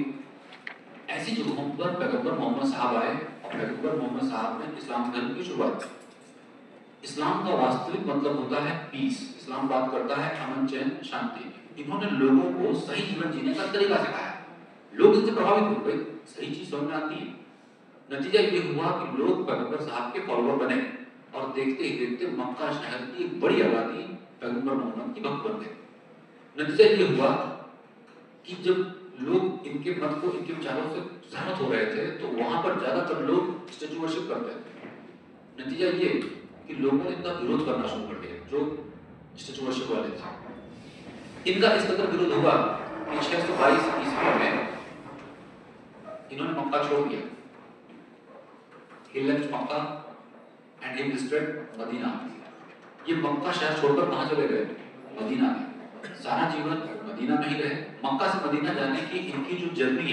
ऐसी जगहों पर पैगंबर मोहम्मद साहब आए और पैगंबर मोहम्मद साहब ने इस्लाम धर्म की शुरुआत की। इस्लाम का वास्तविक मतलब होता है पीस। इस्लाम बात करता है अमन, चैन, शांति। इन्होंने लोगों को सही जीवन जीने का तरीका सिखाया। लोग इससे प्रभावित हुए, भाई सही चीज समझ में आती है। नतीजा ये हुआ कि लोग पैगंबर साहब के फॉलोअर बने और देखते ही देखते मक्का शहर की एक बड़ी आबादी पैगंबर मोहम्मद की भक्त बन गई। नतीजा ये हुआ कि जब लोग इनके मत को, इनके विचारों से सहमत हो रहे थे तो वहां पर ज्यादातर लोग स्टैचू वर्शिप करते थे। नतीजा ये कि लोगों ने इनका विरोध करना शुरू कर दिया, जो स्टैचू वर्शिप वाले थे। इनका इस कदर विरोध हुआ कि 622 ईस्वी में इन्होंने मक्का छोड़ दिया। He left Mecca and he visited Medina. ये मक्का शहर छोड़कर कहां चले गए? मदीना में। सारा जीवन मदीना में ही रहे। मक्का से मदीना जाने की इनकी जो जर्नी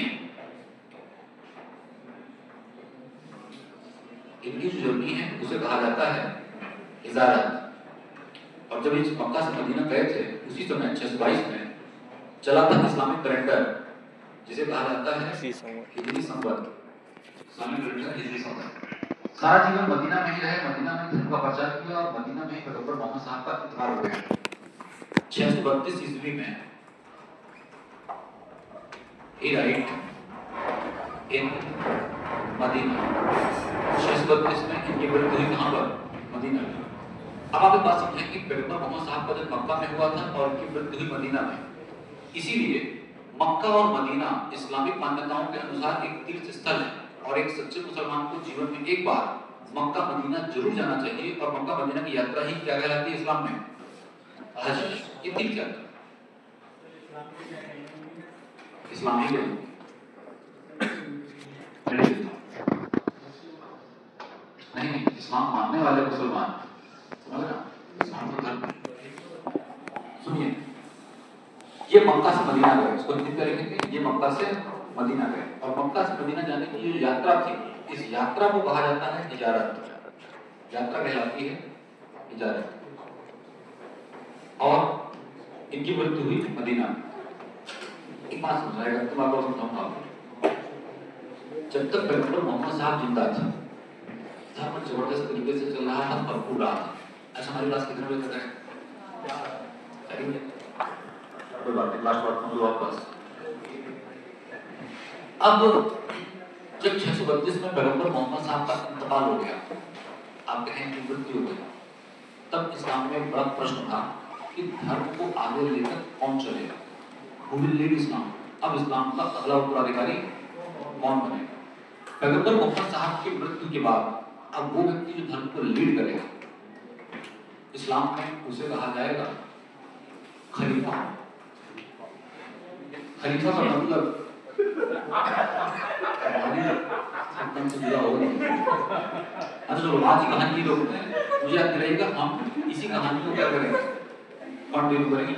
है, उसे कहा जाता है हिजारत। और जब इस मक्का से मदीना गए थे उसी समय 622 में चला था इस्लामिक कैलेंडर, जिसे कहा जाता है हिजरी संवत। इस्लामिक कैलेंडर हिजरी संवत। सारा जीवन मदीना में ही रहे, मदीना में धर्म का प्रचार किया और मदीना में ही पैगंबर मोहम्मद साहब का इंतकाल हो गया। 632 ईस्वी में he died in मदीना। 632 में इनकी मृत्यु हुई कहाँ पर? मदीना में। अब आप एक बात समझें कि पैगंबर मोहम्मद साहब का जन्म मक्का में हुआ था और इनकी मृत्यु हुई मदीना में। इसीलिए मक्का और मदीना इस्लामिक मान्यताओं के अनुसार एक तीर्थ स्थल है और एक सच्चे मुसलमान को जीवन में एक बार मक्का मदीना जरूर जाना चाहिए। और मक्का मदीना की यात्रा ही क्या कहलाती है इस्लाम में? हज। ये तीर्थ यात्रा इस्लाम ही है। नहीं, इस्लाम मानने वाले मुसलमान, समझ रहे? इस्लाम का धर्म। सुनिए, ये मक्का से मदीना गए, इसको हिंदी में लिखेंगे, ये मक्का से मदीना गए। और मक्का से मदीना जाने की जो यात्रा थी, इस यात्रा को कहा जाता है हिजारत। यात्रा कहलाती है हिजारत। और इनकी मृत्यु हुई मदीना में। एक बात समझाएगा, तुम आपको समझाऊंगा। जब तक पैगंबर मोहम्मद साहब जिंदा थे, धर्म जबरदस्त तरीके से चल रहा था, भरपूर रहा था। ऐसा हमारी क्लास कितने बजे तक है? कोई बात नहीं, लास्ट बात हम वापस। अब जब 632 में पैगंबर मोहम्मद साहब का इंतकाल हो गया, आप कहें कि मृत्यु हो गई, तब इस्लाम में एक बड़ा प्रश्न था कि धर्म को आगे लेकर कौन चलेगा? Who will lead इस्लाम? अब इस्लाम का अगला उत्तराधिकारी कौन बनेगा? पैगंबर मोहम्मद साहब की मृत्यु के बाद अब वो व्यक्ति जो धर्म को लीड करेगा, इस्लाम में उसे कहा जाएगा खलीफा। खलीफा का मतलब से जुड़ा होगा। अच्छा चलो, आज की कहानी लोग मुझे याद दिलाइएगा, हम इसी कहानी को क्या करेंगे, कंटिन्यू करेंगे।